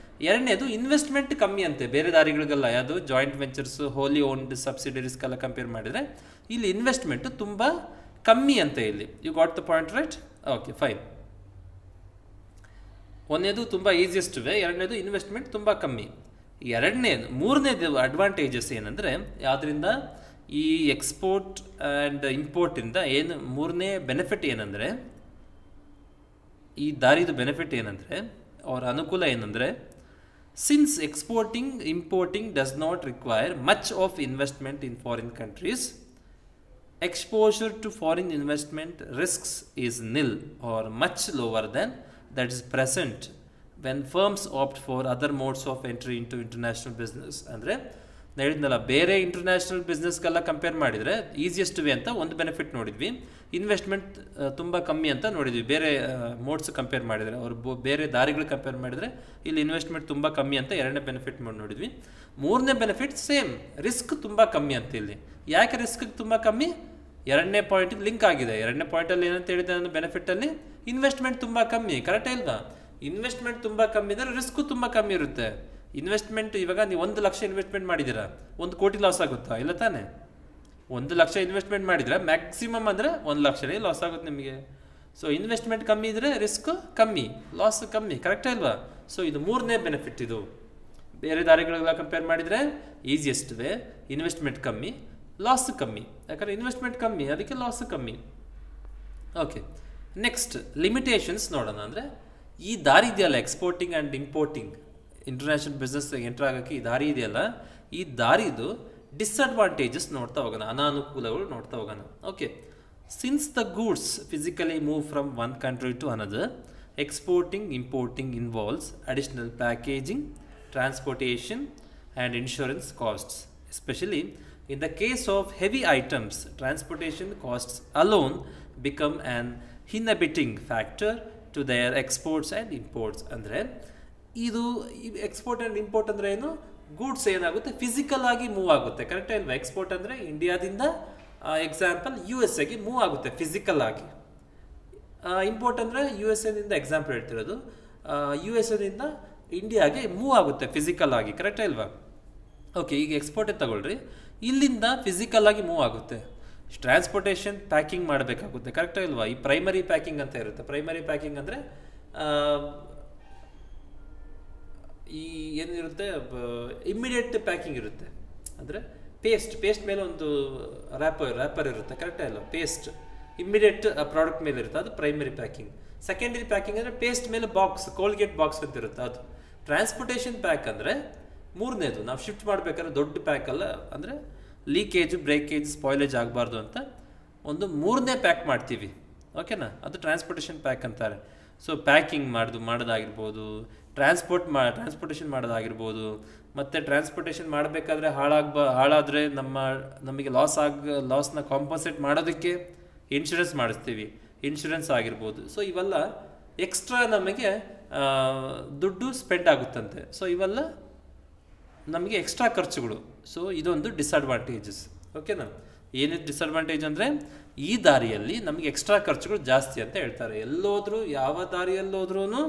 ಎರಡನೇದು ಇನ್ವೆಸ್ಟ್ಮೆಂಟ್ ಕಮ್ಮಿ ಅಂತೆ ಬೇರೆ ದಾರಿಗಳಿಗೆಲ್ಲ, ಯಾವುದು ಜಾಯಿಂಟ್ ವೆಂಚರ್ಸ್, ಹೋಲಿ ಓನ್ಡ್ ಸಬ್ಸಿಡರೀಸ್ಗೆಲ್ಲ ಕಂಪೇರ್ ಮಾಡಿದರೆ ಇಲ್ಲಿ ಇನ್ವೆಸ್ಟ್ಮೆಂಟ್ ತುಂಬ ಕಮ್ಮಿ ಅಂತೆ. ಇಲ್ಲಿ you got the point, right? Okay, fine. ಒಂದನೇದು ತುಂಬ ಈಸಿಯೆಸ್ಟ್ ವೇ, ಎರಡನೇದು ಇನ್ವೆಸ್ಟ್ಮೆಂಟ್ ತುಂಬ ಕಮ್ಮಿ. ಮೂರನೇದು ಅಡ್ವಾಂಟೇಜಸ್ ಏನಂದರೆ, ಯಾವುದರಿಂದ ಈ ಎಕ್ಸ್ಪೋರ್ಟ್ ಆ್ಯಂಡ್ ಇಂಪೋರ್ಟಿಂದ ಏನು ಮೂರನೇ ಬೆನಿಫಿಟ್ ಏನಂದರೆ, ಈ ದಾರಿದು ಬೆನಿಫಿಟ್ ಏನಂದರೆ, ಅವರ ಅನುಕೂಲ ಏನಂದರೆ, since exporting importing does not require much of investment in foreign countries, exposure to foreign investment risks is nil or much lower than that is present when firms opt for other modes of entry into international business. ಅಂದರೆ ಹೇಳಿದ್ನಲ್ಲ, ಬೇರೆ international ಬಿಸ್ನೆಸ್ಗೆಲ್ಲ compare ಮಾಡಿದರೆ easiest way ಅಂತ ಒಂದು benefit ನೋಡಿದ್ವಿ, investment ತುಂಬ ಕಮ್ಮಿ ಅಂತ ನೋಡಿದ್ವಿ. ಬೇರೆ ಮೋಡ್ಸ್ ಕಂಪೇರ್ ಮಾಡಿದರೆ, ಅವರು ಬೇರೆ ದಾರಿಗಳು ಕಂಪೇರ್ ಮಾಡಿದರೆ ಇಲ್ಲಿ ಇನ್ವೆಸ್ಟ್ಮೆಂಟ್ ತುಂಬ ಕಮ್ಮಿ ಅಂತ ಎರಡನೇ ಬೆನಿಫಿಟ್ ನೋಡಿದ್ವಿ. ಮೂರನೇ ಬೆನಿಫಿಟ್ ಸೇಮ್, ರಿಸ್ಕ್ ತುಂಬ ಕಮ್ಮಿ ಅಂತ. ಇಲ್ಲಿ ಯಾಕೆ ರಿಸ್ಕ್ ತುಂಬ ಕಮ್ಮಿ? ಎರಡನೇ ಪಾಯಿಂಟಿಗೆ ಲಿಂಕ್ ಆಗಿದೆ. ಎರಡನೇ ಪಾಯಿಂಟಲ್ಲಿ ಏನಂತ ಹೇಳಿದೆ ನಾನು, ಬೆನಿಫಿಟಲ್ಲಿ ಇನ್ವೆಸ್ಟ್ಮೆಂಟ್ ತುಂಬ ಕಮ್ಮಿ. ಕರೆಕ್ಟೇ ಇಲ್ವಾ? ಇನ್ವೆಸ್ಟ್ಮೆಂಟ್ ತುಂಬ ಕಮ್ಮಿ ಇದ್ದರೆ ರಿಸ್ಕು ತುಂಬ ಕಮ್ಮಿ ಇರುತ್ತೆ. ಇನ್ವೆಸ್ಟ್ಮೆಂಟ್ ಇವಾಗ ನೀವು 1 ಲಕ್ಷ ಇನ್ವೆಸ್ಟ್ಮೆಂಟ್ ಮಾಡಿದ್ದೀರಾ, 1 ಕೋಟಿ ಲಾಸ್ ಆಗುತ್ತಾ? ಇಲ್ಲ ತಾನೆ. 1 ಲಕ್ಷ ಇನ್ವೆಸ್ಟ್ಮೆಂಟ್ ಮಾಡಿದರೆ ಮ್ಯಾಕ್ಸಿಮಮ್ ಅಂದರೆ 1 ಲಕ್ಷನೇ ಲಾಸ್ ಆಗುತ್ತೆ ನಿಮಗೆ. ಸೊ ಇನ್ವೆಸ್ಟ್ಮೆಂಟ್ ಕಮ್ಮಿ ಇದ್ದರೆ ರಿಸ್ಕ್ ಕಮ್ಮಿ, ಲಾಸ್ ಕಮ್ಮಿ. ಕರೆಕ್ಟೇ ಇಲ್ವಾ? ಸೊ ಇದು ಮೂರನೇ ಬೆನಿಫಿಟ್. ಇದು ಬೇರೆ ದಾರಿಗಳೆಲ್ಲ ಕಂಪೇರ್ ಮಾಡಿದರೆ ಈಸಿಯೆಸ್ಟ್ ವೇ, ಇನ್ವೆಸ್ಟ್ಮೆಂಟ್ ಕಮ್ಮಿ, ಲಾಸ್ ಕಮ್ಮಿ. ಯಾಕಂದರೆ ಇನ್ವೆಸ್ಟ್ಮೆಂಟ್ ಕಮ್ಮಿ, ಅದಕ್ಕೆ ಲಾಸ್ ಕಮ್ಮಿ. ಓಕೆ, ನೆಕ್ಸ್ಟ್ ಲಿಮಿಟೇಷನ್ಸ್ ನೋಡೋಣ. ಅಂದರೆ ಈ ದಾರಿ ಇದೆಯಲ್ಲ, exporting and importing, international business enter ಆಗೋಕ್ಕೆ ಈ ದಾರಿ ಇದೆಯಲ್ಲ, ಈ ದಾರಿದು ಡಿಸ್ಅಡ್ವಾಂಟೇಜಸ್ ನೋಡ್ತಾ ಹೋಗೋಣ, ಅನಾನುಕೂಲಗಳು ನೋಡ್ತಾ ಹೋಗೋಣ. Okay, since the goods physically move from one country to another, exporting importing involves additional packaging, transportation and insurance costs. Especially in the case of heavy items, transportation costs alone become an inhibiting factor to their exports and imports. ಅಂದರೆ ಇದು export and import ಅಂದರೆ ಏನು? Goods ಏನಾಗುತ್ತೆ, physical ಆಗಿ move ಆಗುತ್ತೆ. Correct ಅಲ್ವಾ? Export ಅಂದರೆ ಇಂಡಿಯಾದಿಂದ ಎಕ್ಸಾಂಪಲ್ USA ಗೆ ಮೂವ್ ಆಗುತ್ತೆ ಫಿಸಿಕಲ್ ಆಗಿ. ಇಂಪೋರ್ಟ್ ಅಂದರೆ USA ಎಕ್ಸಾಂಪಲ್ ಹೇಳ್ತಿರೋದು, USA ಇಂಡಿಯಾಗೆ ಮೂವ್ ಆಗುತ್ತೆ ಫಿಸಿಕಲ್ ಆಗಿ. ಕರೆಕ್ಟ್ ಅಲ್ವಾ? ಓಕೆ, ಈಗ ಎಕ್ಸ್ಪೋರ್ಟೇ ತಗೊಳ್ರಿ, ಇಲ್ಲಿಂದ ಫಿಸಿಕಲ್ ಆಗಿ ಮೂವ್ ಆಗುತ್ತೆ. ಟ್ರಾನ್ಸ್ಪೋರ್ಟೇಷನ್, ಪ್ಯಾಕಿಂಗ್ ಮಾಡಬೇಕಾಗುತ್ತೆ. ಕರೆಕ್ಟ್ ಇಲ್ವಾ? ಈ ಪ್ರೈಮರಿ ಪ್ಯಾಕಿಂಗ್ ಅಂತ ಇರುತ್ತೆ. ಪ್ರೈಮರಿ ಪ್ಯಾಕಿಂಗ್ ಅಂದರೆ ಈ ಏನಿರುತ್ತೆ, ಇಮ್ಮಿಡಿಯೇಟ್ ಪ್ಯಾಕಿಂಗ್ ಇರುತ್ತೆ. ಅಂದರೆ ಪೇಸ್ಟ್ ಮೇಲೆ ಒಂದು ರ್ಯಾಪರ್ ಇರುತ್ತೆ. ಕರೆಕ್ಟ್ ಅಲ್ವಾ? ಪೇಸ್ಟ್ ಇಮ್ಮಿಡಿಯೇಟ್ ಪ್ರಾಡಕ್ಟ್ ಮೇಲೆ ಇರುತ್ತೆ, ಅದು ಪ್ರೈಮರಿ ಪ್ಯಾಕಿಂಗ್. ಸೆಕೆಂಡರಿ ಪ್ಯಾಕಿಂಗ್ ಅಂದರೆ ಪೇಸ್ಟ್ ಮೇಲೆ ಬಾಕ್ಸ್, ಕೋಲ್ಗೇಟ್ ಬಾಕ್ಸ್ ಅಂತ ಇರುತ್ತೆ, ಅದು. ಟ್ರಾನ್ಸ್ಪೋರ್ಟೇಷನ್ ಪ್ಯಾಕ್ ಅಂದರೆ ಮೂರನೇದು, ನಾವು ಶಿಫ್ಟ್ ಮಾಡಬೇಕಾದ್ರೆ ದೊಡ್ಡ ಪ್ಯಾಕ್ ಅಲ್ಲ, ಅಂದರೆ ಲೀಕೇಜ್, ಬ್ರೇಕೇಜ್, ಸ್ಪಾಯ್ಲೇಜ್ ಆಗಬಾರ್ದು ಅಂತ ಒಂದು ಮೂರನೇ ಪ್ಯಾಕ್ ಮಾಡ್ತೀವಿ. ಓಕೆನಾ? ಅದು ಟ್ರಾನ್ಸ್ಪೋರ್ಟೇಷನ್ ಪ್ಯಾಕ್ ಅಂತಾರೆ. ಸೊ ಪ್ಯಾಕಿಂಗ್ ಮಾಡೋದಾಗಿರ್ಬೋದು, ಟ್ರಾನ್ಸ್ಪೋರ್ಟೇಷನ್ ಮಾಡೋದಾಗಿರ್ಬೋದು, ಮತ್ತು ಟ್ರಾನ್ಸ್ಪೋರ್ಟೇಷನ್ ಮಾಡಬೇಕಾದ್ರೆ ಹಾಳಾದರೆ ನಮಗೆ ಲಾಸ್ನ ಕಾಂಪನ್ಸೇಟ್ ಮಾಡೋದಕ್ಕೆ ಇನ್ಶೂರೆನ್ಸ್ ಮಾಡಿಸ್ತೀವಿ, ಇನ್ಶೂರೆನ್ಸ್ ಆಗಿರ್ಬೋದು. ಸೊ ಇವೆಲ್ಲ ಎಕ್ಸ್ಟ್ರಾ ನಮಗೆ ದುಡ್ಡು ಸ್ಪೆಂಡ್ ಆಗುತ್ತಂತೆ. ಸೊ ಇವೆಲ್ಲ ನಮಗೆ ಎಕ್ಸ್ಟ್ರಾ ಖರ್ಚುಗಳು. ಸೊ ಇದೊಂದು ಡಿಸ್ಅಡ್ವಾಂಟೇಜಸ್. ಓಕೆನಾ? ಏನಿದೆ ಡಿಸ್ಅಡ್ವಾಂಟೇಜ್ ಅಂದರೆ ಈ ದಾರಿಯಲ್ಲಿ ನಮಗೆ ಎಕ್ಸ್ಟ್ರಾ ಖರ್ಚುಗಳು ಜಾಸ್ತಿ ಅಂತ ಹೇಳ್ತಾರೆ. ಎಲ್ಲೋದ್ರೂ, ಯಾವ ದಾರಿಯಲ್ಲೋದ್ರೂ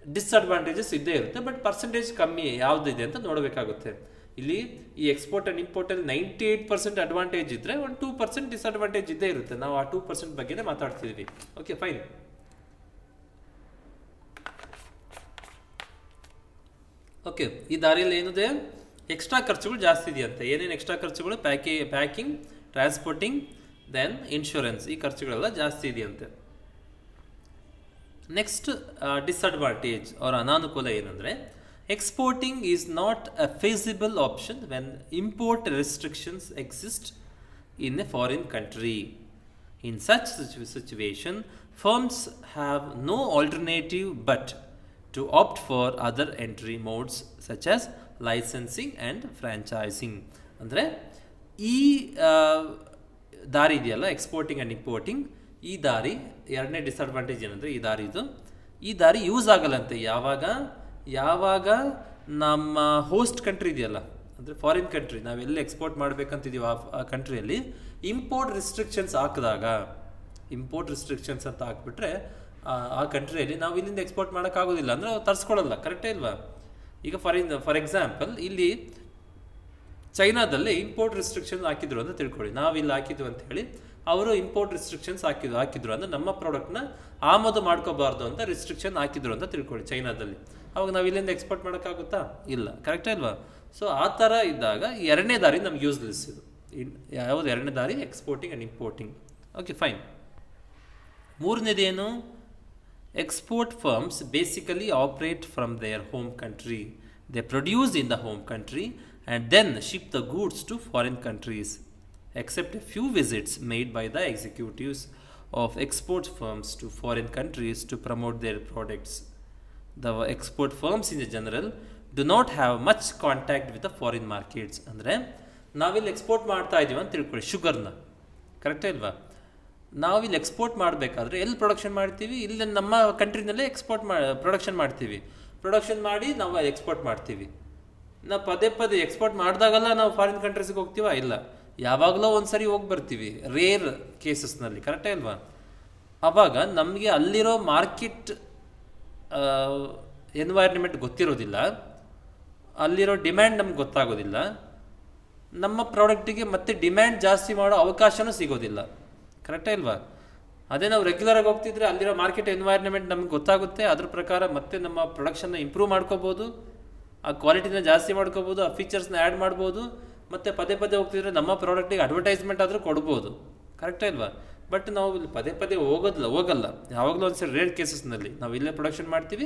ಡಿಸ್ಅಡ್ವಾಂಟೇಜಸ್ ಇದ್ದೇ ಇರುತ್ತೆ, ಬಟ್ ಪರ್ಸೆಂಟೇಜ್ ಕಮ್ಮಿ ಯಾವುದಿದೆ ಅಂತ ನೋಡಬೇಕಾಗುತ್ತೆ. ಇಲ್ಲಿ ಈ ಎಕ್ಸ್ಪೋರ್ಟ್ ಆ್ಯಂಡ್ ಇಂಪೋರ್ಟಲ್ಲಿ 98% ಅಡ್ವಾಂಟೇಜ್ ಇದ್ದರೆ ಒಂದು 2% ಡಿಸ್ಅಡ್ವಾಂಟೇಜ್ ಇದ್ದೇ ಇರುತ್ತೆ. ನಾವು ಆ 2% ಬಗ್ಗೆನೇ ಮಾತಾಡ್ತಿದ್ವಿ. Okay, fine. ಓಕೆ, ಈ ದಾರಿಯಲ್ಲಿ ಏನಿದೆ, ಎಕ್ಸ್ಟ್ರಾ ಖರ್ಚುಗಳು ಜಾಸ್ತಿ ಇದೆಯಂತೆ. ಏನೇನು ಎಕ್ಸ್ಟ್ರಾ ಖರ್ಚುಗಳು? ಪ್ಯಾಕಿಂಗ್, ಟ್ರಾನ್ಸ್ಪೋರ್ಟಿಂಗ್, ದೆನ್ ಇನ್ಶೂರೆನ್ಸ್, ಈ ಖರ್ಚುಗಳೆಲ್ಲ ಜಾಸ್ತಿ ಇದೆಯಂತೆ. ನೆಕ್ಸ್ಟ್ ಡಿಸ್ಅಡ್ವಾಂಟೇಜ್ ಅವರ ಅನಾನುಕೂಲ ಏನಂದರೆ, exporting is not a feasible option when import restrictions exist in a foreign country. In such situation firms have no alternative but to opt for other entry modes such as licensing and franchising. ಅಂದರೆ ಈ ದಾರಿ ಇದೆಯಲ್ಲ, exporting and importing, ಈ ದಾರಿ ಎರಡನೇ disadvantage ಏನಂದರೆ, ಈ ದಾರಿ ಯೂಸ್ ಆಗಲ್ಲಂತೆ ಯಾವಾಗ ನಮ್ಮ ಹೋಸ್ಟ್ ಕಂಟ್ರಿ ಇದೆಯಲ್ಲ, ಅಂದರೆ ಫಾರಿನ್ ಕಂಟ್ರಿ, ನಾವೆಲ್ಲಿ ಎಕ್ಸ್ಪೋರ್ಟ್ ಮಾಡಬೇಕಂತಿದ್ದೀವಿ ಆ ಕಂಟ್ರಿಯಲ್ಲಿ ಇಂಪೋರ್ಟ್ ರಿಸ್ಟ್ರಿಕ್ಷನ್ಸ್ ಅಂತ ಹಾಕ್ಬಿಟ್ರೆ ಆ ಕಂಟ್ರಿಯಲ್ಲಿ ನಾವು ಇಲ್ಲಿಂದ ಎಕ್ಸ್ಪೋರ್ಟ್ ಮಾಡೋಕ್ಕಾಗೋದಿಲ್ಲ, ಅಂದರೆ ಅವ್ರು ತರಿಸ್ಕೊಳ್ಳಲ್ಲ. ಕರೆಕ್ಟೇ ಇಲ್ವಾ? ಈಗ ಫಾರ್ ಎಕ್ಸಾಂಪಲ್ ಇಲ್ಲಿ ಚೈನಾದಲ್ಲಿ ಇಂಪೋರ್ಟ್ ರಿಸ್ಟ್ರಿಕ್ಷನ್ಸ್ ಹಾಕಿದ್ರು ಅಂತ ತಿಳ್ಕೊಳ್ಳಿ. ನಾವಿಲ್ಲಿ ಹಾಕಿದ್ವು ಅಂತ ಹೇಳಿ ಅವರು ಇಂಪೋರ್ಟ್ ರಿಸ್ಟ್ರಿಕ್ಷನ್ಸ್ ಹಾಕಿದ್ರು ಅಂದರೆ ನಮ್ಮ ಪ್ರಾಡಕ್ಟ್ನ ಆಮದು ಮಾಡ್ಕೋಬಾರ್ದು ಅಂತ ರಿಸ್ಟ್ರಿಕ್ಷನ್ ಹಾಕಿದ್ರು ಅಂತ ತಿಳ್ಕೊಳ್ಳಿ ಚೈನಾದಲ್ಲಿ. ಅವಾಗ ನಾವು ಇಲ್ಲಿಂದ ಎಕ್ಸ್ಪೋರ್ಟ್ ಮಾಡೋಕ್ಕಾಗುತ್ತಾ? ಇಲ್ಲ. ಕರೆಕ್ಟೇ ಇಲ್ವಾ? ಸೊ ಆ ಥರ ಇದ್ದಾಗ ಎರಡನೇ ದಾರಿ ನಮ್ಗೆ ಯೂಸ್ಲೆಸ್. ಇದು ಯಾವುದು ಎರಡನೇ ದಾರಿ? Exporting and importing. Okay, fine. ಮೂರನೇದೇನು? Export firms basically operate from their home country. They produce in the home country and then ship the goods to foreign countries. Except a few visits made by the executives of export firms to foreign countries to promote their products. The export firms in general do not have much contact with the foreign markets. ಅಂದರೆ ನಾವಿಲ್ಲಿ export ಮಾಡ್ತಾ ಇದ್ದೀವಿ ಅಂತ ತಿಳ್ಕೊಳ್ಳಿ ಶುಗರ್ನ, ಕರೆಕ್ಟೇ ಇಲ್ವಾ? ನಾವಿಲ್ಲಿ export ಮಾಡಬೇಕಾದ್ರೆ ಎಲ್ಲಿ ಪ್ರೊಡಕ್ಷನ್ ಮಾಡ್ತೀವಿ? ಇಲ್ಲಿ ನಮ್ಮ ಕಂಟ್ರಿನಲ್ಲೇ ಪ್ರೊಡಕ್ಷನ್ ಮಾಡ್ತೀವಿ. ಪ್ರೊಡಕ್ಷನ್ ಮಾಡಿ ನಾವು ಎಕ್ಸ್ಪೋರ್ಟ್ ಮಾಡ್ತೀವಿ. ನಾವು ಪದೇ ಪದೇ ಎಕ್ಸ್ಪೋರ್ಟ್ ಮಾಡಿದಾಗಲ್ಲ ನಾವು ಫಾರಿನ್ ಕಂಟ್ರೀಸ್ಗೆ ಹೋಗ್ತೀವ? ಇಲ್ಲ, ಯಾವಾಗಲೂ ಒಂದ್ಸರಿ ಹೋಗಿ ಬರ್ತೀವಿ, ರೇರ್ ಕೇಸಸ್ನಲ್ಲಿ, ಕರೆಕ್ಟೇ ಅಲ್ವಾ? ಆವಾಗ ನಮಗೆ ಅಲ್ಲಿರೋ ಮಾರ್ಕೆಟ್ ಎನ್ವೈರ್ಮೆಂಟ್ ಗೊತ್ತಿರೋದಿಲ್ಲ, ಅಲ್ಲಿರೋ ಡಿಮ್ಯಾಂಡ್ ನಮ್ಗೆ ಗೊತ್ತಾಗೋದಿಲ್ಲ, ನಮ್ಮ ಪ್ರಾಡಕ್ಟಿಗೆ ಮತ್ತೆ ಡಿಮ್ಯಾಂಡ್ ಜಾಸ್ತಿ ಮಾಡೋ ಅವಕಾಶನೂ ಸಿಗೋದಿಲ್ಲ, ಕರೆಕ್ಟೇ ಇಲ್ವಾ? ಅದೇ ನಾವು ರೆಗ್ಯುಲರಾಗಿ ಹೋಗ್ತಿದ್ರೆ ಅಲ್ಲಿರೋ ಮಾರ್ಕೆಟ್ ಎನ್ವೈರ್ಮೆಂಟ್ ನಮ್ಗೆ ಗೊತ್ತಾಗುತ್ತೆ, ಅದ್ರ ಪ್ರಕಾರ ಮತ್ತೆ ನಮ್ಮ ಪ್ರೊಡಕ್ಷನ್ನ ಇಂಪ್ರೂವ್ ಮಾಡ್ಕೋಬೋದು, ಆ ಕ್ವಾಲಿಟಿನ ಜಾಸ್ತಿ ಮಾಡ್ಕೋಬೋದು, ಆ ಫೀಚರ್ಸ್ನ ಆ್ಯಡ್ ಮಾಡ್ಬೋದು, ಮತ್ತು ಪದೇ ಪದೇ ಹೋಗ್ತಿದ್ರೆ ನಮ್ಮ ಪ್ರಾಡಕ್ಟಿಗೆ ಅಡ್ವರ್ಟೈಸ್ಮೆಂಟ್ ಆದರೂ ಕೊಡ್ಬೋದು, ಕರೆಕ್ಟೇ ಇಲ್ವಾ? ಬಟ್ ನಾವು ಇಲ್ಲಿ ಪದೇ ಪದೇ ಹೋಗಲ್ಲ. ಯಾವಾಗಲೂ ಒಂದ್ಸರಿ ರೇರ್ ಕೇಸಸ್ನಲ್ಲಿ ನಾವು ಇಲ್ಲೇ ಪ್ರೊಡಕ್ಷನ್ ಮಾಡ್ತೀವಿ,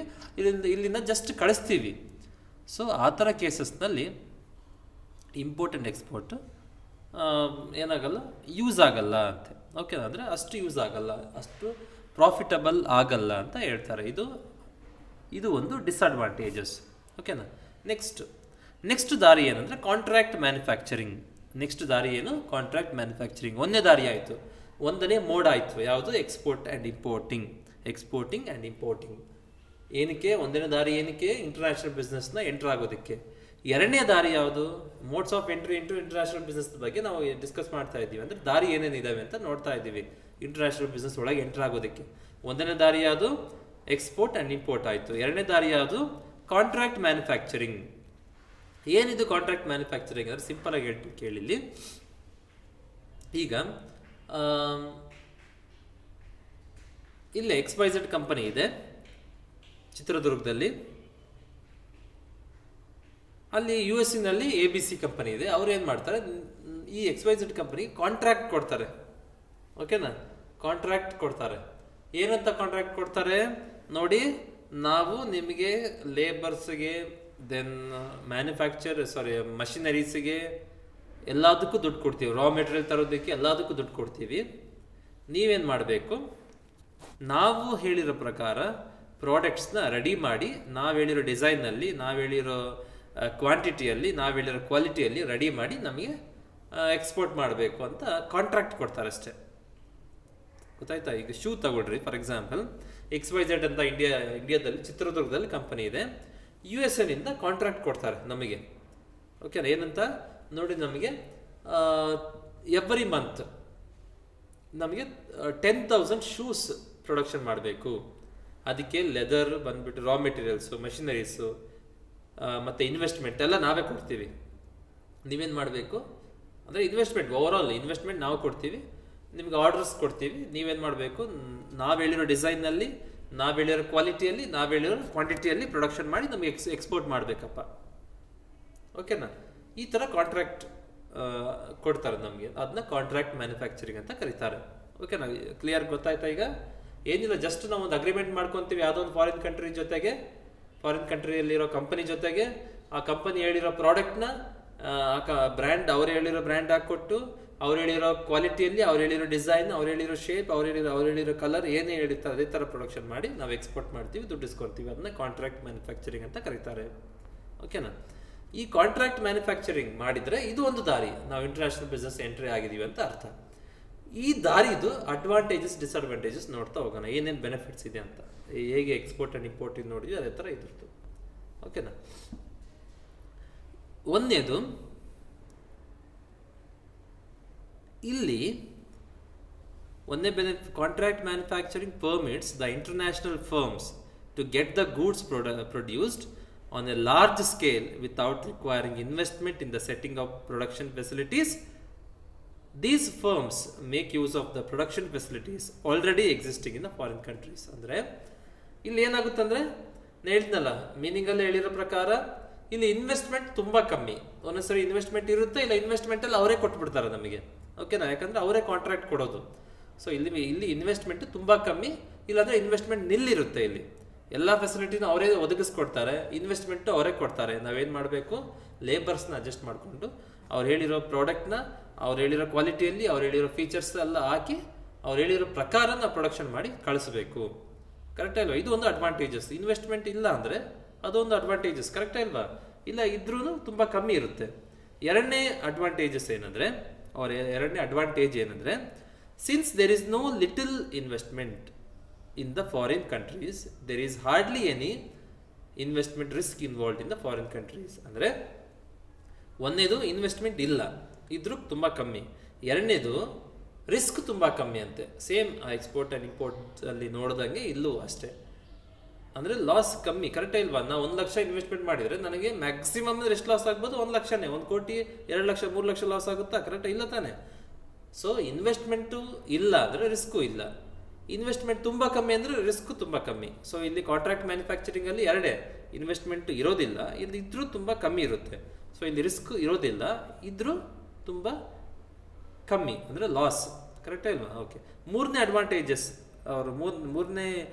ಇಲ್ಲಿಂದ ಜಸ್ಟ್ ಕಳಿಸ್ತೀವಿ. ಸೊ ಆ ಥರ ಕೇಸಸ್ನಲ್ಲಿ ಇಂಪೋರ್ಟ್ ಆ್ಯಂಡ್ ಎಕ್ಸ್ಪೋರ್ಟ್ ಏನಾಗಲ್ಲ, ಯೂಸ್ ಆಗಲ್ಲ ಅಂತೆ. ಓಕೆನಾ? ಅಂದರೆ ಅಷ್ಟು ಯೂಸ್ ಆಗಲ್ಲ, ಅಷ್ಟು ಪ್ರಾಫಿಟಬಲ್ ಆಗಲ್ಲ ಅಂತ ಹೇಳ್ತಾರೆ. ಇದು ಒಂದು ಡಿಸ್ಅಡ್ವಾಂಟೇಜಸ್. ಓಕೆನಾ? ನೆಕ್ಸ್ಟ್ ದಾರಿ ಏನಂದರೆ ಕಾಂಟ್ರಾಕ್ಟ್ ಮ್ಯಾನುಫ್ಯಾಕ್ಚರಿಂಗ್. ನೆಕ್ಸ್ಟ್ ದಾರಿ ಏನು? Contract manufacturing. ಒಂದನೇ ಆಯಿತು, ಒಂದನೇ ಮೋಡ್ ಆಯಿತು. ಯಾವುದು? Exporting and importing. ಏನಕ್ಕೆ ಒಂದನೇ ದಾರಿ? ಏನಕ್ಕೆ? ಇಂಟರ್ನ್ಯಾಷನಲ್ ಬಿಸ್ನೆಸ್ನ ಎಂಟರ್ ಆಗೋದಕ್ಕೆ. ಎರಡನೇ ದಾರಿ ಯಾವುದು? Modes of entry into international business ಬಗ್ಗೆ ನಾವು ಡಿಸ್ಕಸ್ ಮಾಡ್ತಾ ಇದ್ದೀವಿ. ಅಂದರೆ ದಾರಿ ಏನೇನಿದ್ದಾವೆ ಅಂತ ನೋಡ್ತಾ ಇದ್ದೀವಿ ಇಂಟರ್ನ್ಯಾಷನಲ್ ಬಿಸ್ನೆಸ್ ಒಳಗೆ ಎಂಟರ್ ಆಗೋದಕ್ಕೆ. ಒಂದನೇ ದಾರಿ ಯಾವುದು? ಎಕ್ಸ್ಪೋರ್ಟ್ ಆ್ಯಂಡ್ ಇಂಪೋರ್ಟ್ ಆಯಿತು. ಎರಡನೇ ದಾರಿ ಯಾವುದು? Contract manufacturing. ಏನಿದು ಕಾಂಟ್ರಾಕ್ಟ್ ಮ್ಯಾನುಫ್ಯಾಕ್ಚರಿಂಗ್ ಅಂದರೆ ಸಿಂಪಲ್ ಆಗಿ ಹೇಳ್ತೀನಿ ಕೇಳಿಲ್ಲಿ. ಈಗ ಇಲ್ಲೇ XYZ ಕಂಪನಿ ಇದೆ ಚಿತ್ರದುರ್ಗದಲ್ಲಿ, ಅಲ್ಲಿ US ABC ಕಂಪನಿ ಇದೆ. ಅವ್ರು ಏನು ಮಾಡ್ತಾರೆ, ಈ XYZ ಕಂಪನಿಗೆ ಕಾಂಟ್ರಾಕ್ಟ್ ಕೊಡ್ತಾರೆ. ಓಕೆನಾ? ಕಾಂಟ್ರಾಕ್ಟ್ ಕೊಡ್ತಾರೆ. ಏನಂತ ಕಾಂಟ್ರಾಕ್ಟ್ ಕೊಡ್ತಾರೆ ನೋಡಿ, ನಾವು ನಿಮಗೆ ಲೇಬರ್ಸ್ಗೆ, ದೆನ್ ಮಷಿನರೀಸ್ಗೆ ಎಲ್ಲದಕ್ಕೂ ದುಡ್ಡು ಕೊಡ್ತೀವಿ, ರಾ ಮೆಟೀರಿಯಲ್ ತರೋದಕ್ಕೆ ಎಲ್ಲದಕ್ಕೂ ದುಡ್ಡು ಕೊಡ್ತೀವಿ. ನೀವೇನು ಮಾಡಬೇಕು, ನಾವು ಹೇಳಿರೋ ಪ್ರಕಾರ ಪ್ರಾಡಕ್ಟ್ಸ್ನ ರೆಡಿ ಮಾಡಿ, ನಾವು ಹೇಳಿರೋ ಡಿಸೈನ್ನಲ್ಲಿ, ನಾವು ಹೇಳಿರೋ ಕ್ವಾಂಟಿಟಿಯಲ್ಲಿ, ನಾವು ಹೇಳಿರೋ ಕ್ವಾಲಿಟಿಯಲ್ಲಿ ರೆಡಿ ಮಾಡಿ ನಮಗೆ ಎಕ್ಸ್ಪೋರ್ಟ್ ಮಾಡಬೇಕು ಅಂತ ಕಾಂಟ್ರಾಕ್ಟ್ ಕೊಡ್ತಾರೆ ಅಷ್ಟೇ. ಗೊತ್ತಾಯ್ತಾ? ಈಗ ಶೂ ತಗೊಳ್ರಿ, ಫಾರ್ ಎಕ್ಸಾಂಪಲ್ XYZ ಅಂತ ಇಂಡಿಯಾದಲ್ಲಿ ಚಿತ್ರದುರ್ಗದಲ್ಲಿ ಕಂಪನಿ ಇದೆ. USA ಕಾಂಟ್ರಾಕ್ಟ್ ಕೊಡ್ತಾರೆ ನಮಗೆ. ಓಕೆನಾ? ಏನಂತ ನೋಡಿ, ನಮಗೆ ಎವ್ರಿ ಮಂತ್ ನಮಗೆ 10,000 ಶೂಸ್ ಪ್ರೊಡಕ್ಷನ್ ಮಾಡಬೇಕು. ಅದಕ್ಕೆ ಲೆದರ್ ಬಂದ್ಬಿಟ್ಟು, ರಾ ಮೆಟೀರಿಯಲ್ಸು, ಮಷಿನರೀಸು ಮತ್ತು ಇನ್ವೆಸ್ಟ್ಮೆಂಟ್ ಎಲ್ಲ ನಾವೇ ಕೊಡ್ತೀವಿ. ನೀವೇನು ಮಾಡಬೇಕು ಅಂದರೆ ಓವರಾಲ್ ಇನ್ವೆಸ್ಟ್ಮೆಂಟ್ ನಾವು ಕೊಡ್ತೀವಿ, ನಿಮ್ಗೆ ಆರ್ಡರ್ಸ್ ಕೊಡ್ತೀವಿ. ನೀವೇನು ಮಾಡಬೇಕು, ನಾವು ಹೇಳಿರೋ ಡಿಸೈನ್ನಲ್ಲಿ, ನಾವು ಹೇಳಿರೋ ಕ್ವಾಲಿಟಿಯಲ್ಲಿ, ನಾವು ಹೇಳಿರೋ ಕ್ವಾಂಟಿಟಿಯಲ್ಲಿ ಪ್ರೊಡಕ್ಷನ್ ಮಾಡಿ ನಮಗೆ ಎಕ್ಸ್ಪೋರ್ಟ್ ಮಾಡಬೇಕಪ್ಪ. ಓಕೆನಾ? ಈ ಥರ ಕಾಂಟ್ರಾಕ್ಟ್ ಕೊಡ್ತಾರೆ ನಮಗೆ, ಅದನ್ನ ಕಾಂಟ್ರಾಕ್ಟ್ ಮ್ಯಾನುಫ್ಯಾಕ್ಚರಿಂಗ್ ಅಂತ ಕರೀತಾರೆ. ಓಕೆನಾ? ಕ್ಲಿಯರ್ ಗೊತ್ತಾಯ್ತಾ? ಈಗ ಏನಿಲ್ಲ, ಜಸ್ಟ್ ನಾವು ಒಂದು ಅಗ್ರಿಮೆಂಟ್ ಮಾಡ್ಕೊತೀವಿ ಯಾವುದೋ ಒಂದು ಫಾರಿನ್ ಕಂಟ್ರಿಯಲ್ಲಿರೋ ಕಂಪನಿ ಜೊತೆಗೆ. ಆ ಕಂಪನಿ ಹೇಳಿರೋ ಪ್ರಾಡಕ್ಟ್ನ ಬ್ರ್ಯಾಂಡ್, ಅವ್ರು ಹೇಳಿರೋ ಬ್ರ್ಯಾಂಡ್ ಹಾಕ್ಕೊಟ್ಟು, ಅವ್ರು ಹೇಳಿರೋ ಕ್ವಾಲಿಟಿಯಲ್ಲಿ, ಅವ್ರು ಹೇಳಿರೋ ಡಿಸೈನ್, ಅವ್ರು ಹೇಳಿರೋ ಶೇಪ್, ಅವ್ರು ಹೇಳಿರೋ ಕಲರ್ ಏನೇ ಹೇಳಿರ್ತಾರೆ ಅದೇ ಥರ ಪ್ರೊಡಕ್ಷನ್ ಮಾಡಿ ನಾವು ಎಕ್ಸ್ಪೋರ್ಟ್ ಮಾಡ್ತೀವಿ, ದುಡ್ಡು ಇಸ್ಕೊಳ್ತೀವಿ. ಅದನ್ನ ಕಾಂಟ್ರಾಕ್ಟ್ ಮ್ಯಾನುಫ್ಯಾಕ್ಚರಿಂಗ್ ಅಂತ ಕರೀತಾರೆ. ಓಕೆನಾ? ಈ ಕಾಂಟ್ರಾಕ್ಟ್ ಮ್ಯಾನುಫ್ಯಾಕ್ಚರಿಂಗ್ ಮಾಡಿದರೆ ಇದು ಒಂದು ದಾರಿ, ನಾವು ಇಂಟರ್ನ್ಯಾಷನಲ್ ಬಿಸ್ನೆಸ್ ಎಂಟ್ರಿ ಆಗಿದ್ದೀವಿ ಅಂತ ಅರ್ಥ. ಈ ದಾರಿದು ಅಡ್ವಾಂಟೇಜಸ್, ಡಿಸ್ಅಡ್ವಾಂಟೇಜಸ್ ನೋಡ್ತಾ ಹೋಗೋಣ, ಏನೇನು ಬೆನಿಫಿಟ್ಸ್ ಇದೆ ಅಂತ. ಹೇಗೆ ಎಕ್ಸ್ಪೋರ್ಟ್ ಆ್ಯಂಡ್ ಇಂಪೋರ್ಟಿಂಗ್ ನೋಡಿದ್ವಿ ಅದೇ ಥರ ಇದ್ರದ್ದು. ಓಕೆನಾ? ಒಂದನೇದು, ಇಲ್ಲಿ contract manufacturing permits the international firms to get the goods produced on a large scale without requiring investment in the setting of production facilities. These firms make use of the production facilities already existing in the foreign countries. ಅಂದರೆ ಇಲ್ಲಿ ಏನಾಗುತ್ತೆ ಅಂದರೆ, ನಾನು ಹೇಳ್ತೀನಲ್ಲ, ಮೀನಿಂಗಲ್ಲಿ ಹೇಳಿರೋ ಪ್ರಕಾರ ಇಲ್ಲಿ investment ತುಂಬ ಕಮ್ಮಿ. ಒಂದೊಂದ್ಸರಿ ಇನ್ವೆಸ್ಟ್ಮೆಂಟ್ ಇರುತ್ತೆ, ಇಲ್ಲ ಇನ್ವೆಸ್ಟ್ಮೆಂಟಲ್ಲಿ ಅವರೇ ಕೊಟ್ಬಿಡ್ತಾರೆ ನಮಗೆ. ಓಕೆನಾ? ಯಾಕಂದರೆ ಅವರೇ ಕಾಂಟ್ರಾಕ್ಟ್ ಕೊಡೋದು. ಸೊ ಇಲ್ಲಿ ಇನ್ವೆಸ್ಟ್ಮೆಂಟ್ ತುಂಬ ಕಮ್ಮಿ, ಇಲ್ಲಾಂದರೆ ಇನ್ವೆಸ್ಟ್ಮೆಂಟ್ ನಿಲ್ಲಿರುತ್ತೆ. ಇಲ್ಲಿ ಎಲ್ಲ ಫೆಸಿಲಿಟಿನ ಅವರೇ ಒದಗಿಸ್ಕೊಡ್ತಾರೆ, ಇನ್ವೆಸ್ಟ್ಮೆಂಟು ಅವರೇ ಕೊಡ್ತಾರೆ. ನಾವೇನು ಮಾಡಬೇಕು, ಲೇಬರ್ಸ್ನ ಅಡ್ಜಸ್ಟ್ ಮಾಡಿಕೊಂಡು ಅವ್ರು ಹೇಳಿರೋ ಪ್ರಾಡಕ್ಟ್ನ, ಅವ್ರು ಹೇಳಿರೋ ಕ್ವಾಲಿಟಿಯಲ್ಲಿ, ಅವ್ರು ಹೇಳಿರೋ ಫೀಚರ್ಸ್ ಎಲ್ಲ ಹಾಕಿ, ಅವ್ರು ಹೇಳಿರೋ ಪ್ರಕಾರ ನಾವು ಪ್ರೊಡಕ್ಷನ್ ಮಾಡಿ ಕಳಿಸ್ಬೇಕು. ಕರೆಕ್ಟ್ ಅಲ್ವಾ? ಇದು ಒಂದು ಅಡ್ವಾಂಟೇಜಸ್. ಇನ್ವೆಸ್ಟ್ಮೆಂಟ್ ಇಲ್ಲ ಅಂದರೆ ಅದೊಂದು ಅಡ್ವಾಂಟೇಜಸ್, ಕರೆಕ್ಟ್ ಅಲ್ವಾ? ಇಲ್ಲ ಇದ್ರೂ ತುಂಬ ಕಮ್ಮಿ ಇರುತ್ತೆ. ಎರಡನೇ ಅಡ್ವಾಂಟೇಜಸ್ ಏನಂದರೆ, ಎರಡನೇ ಅಡ್ವಾಂಟೇಜ್ ಏನಂದರೆ, since there is no little investment in the foreign countries, there is hardly any investment risk involved in the foreign countries. ಅಂದರೆ ಒಂದನೇದು ಇನ್ವೆಸ್ಟ್ಮೆಂಟ್ ಇಲ್ಲ, ಇದ್ರೂ ತುಂಬ ಕಮ್ಮಿ. ಎರಡನೇದು ರಿಸ್ಕ್ ತುಂಬ ಕಮ್ಮಿ ಅಂತೆ. ಸೇಮ್ ಎಕ್ಸ್ಪೋರ್ಟ್ ಆ್ಯಂಡ್ ಇಂಪೋರ್ಟ್ ಅಲ್ಲಿ ನೋಡ್ದಂಗೆ ಇಲ್ಲೂ ಅಷ್ಟೇ. ಅಂದರೆ ಲಾಸ್ ಕಮ್ಮಿ, ಕರೆಕ್ಟೇ ಇಲ್ವಾ? ನಾವು 1 ಲಕ್ಷ ಇನ್ವೆಸ್ಟ್ಮೆಂಟ್ ಮಾಡಿದರೆ ನನಗೆ ಮ್ಯಾಕ್ಸಿಮಮ್ ಅಂದರೆ ಎಷ್ಟು ಲಾಸ್ ಆಗ್ಬೋದು? 1 ಲಕ್ಷನೇ. 1 ಕೋಟಿ 2 ಲಕ್ಷ 3 ಲಕ್ಷ ಲಾಸ್ ಆಗುತ್ತಾ? ಕರೆಕ್ಟ್ ಇಲ್ಲ ತಾನೆ? ಸೊ ಇನ್ವೆಸ್ಟ್ಮೆಂಟು ಇಲ್ಲ ಅಂದರೆ ರಿಸ್ಕು ಇಲ್ಲ, ಇನ್ವೆಸ್ಟ್ಮೆಂಟ್ ತುಂಬ ಕಮ್ಮಿ ಅಂದರೆ ರಿಸ್ಕ್ ತುಂಬ ಕಮ್ಮಿ. ಸೊ ಇಲ್ಲಿ ಕಾಂಟ್ರಾಕ್ಟ್ ಮ್ಯಾನುಫ್ಯಾಕ್ಚರಿಂಗಲ್ಲಿ ಎರಡೇ, ಇನ್ವೆಸ್ಟ್ಮೆಂಟ್ ಇರೋದಿಲ್ಲ, ಇಲ್ಲಿ ಇದ್ರೂ ತುಂಬ ಕಮ್ಮಿ ಇರುತ್ತೆ. ಸೊ ಇಲ್ಲಿ ರಿಸ್ಕ್ ಇರೋದಿಲ್ಲ, ಇದ್ರೂ ತುಂಬ ಕಮ್ಮಿ ಅಂದರೆ ಲಾಸ್, ಕರೆಕ್ಟೇ ಇಲ್ವಾ? ಓಕೆ. ಮೂರನೇ ಅಡ್ವಾಂಟೇಜಸ್, ಅವರು ಮೂರನೇ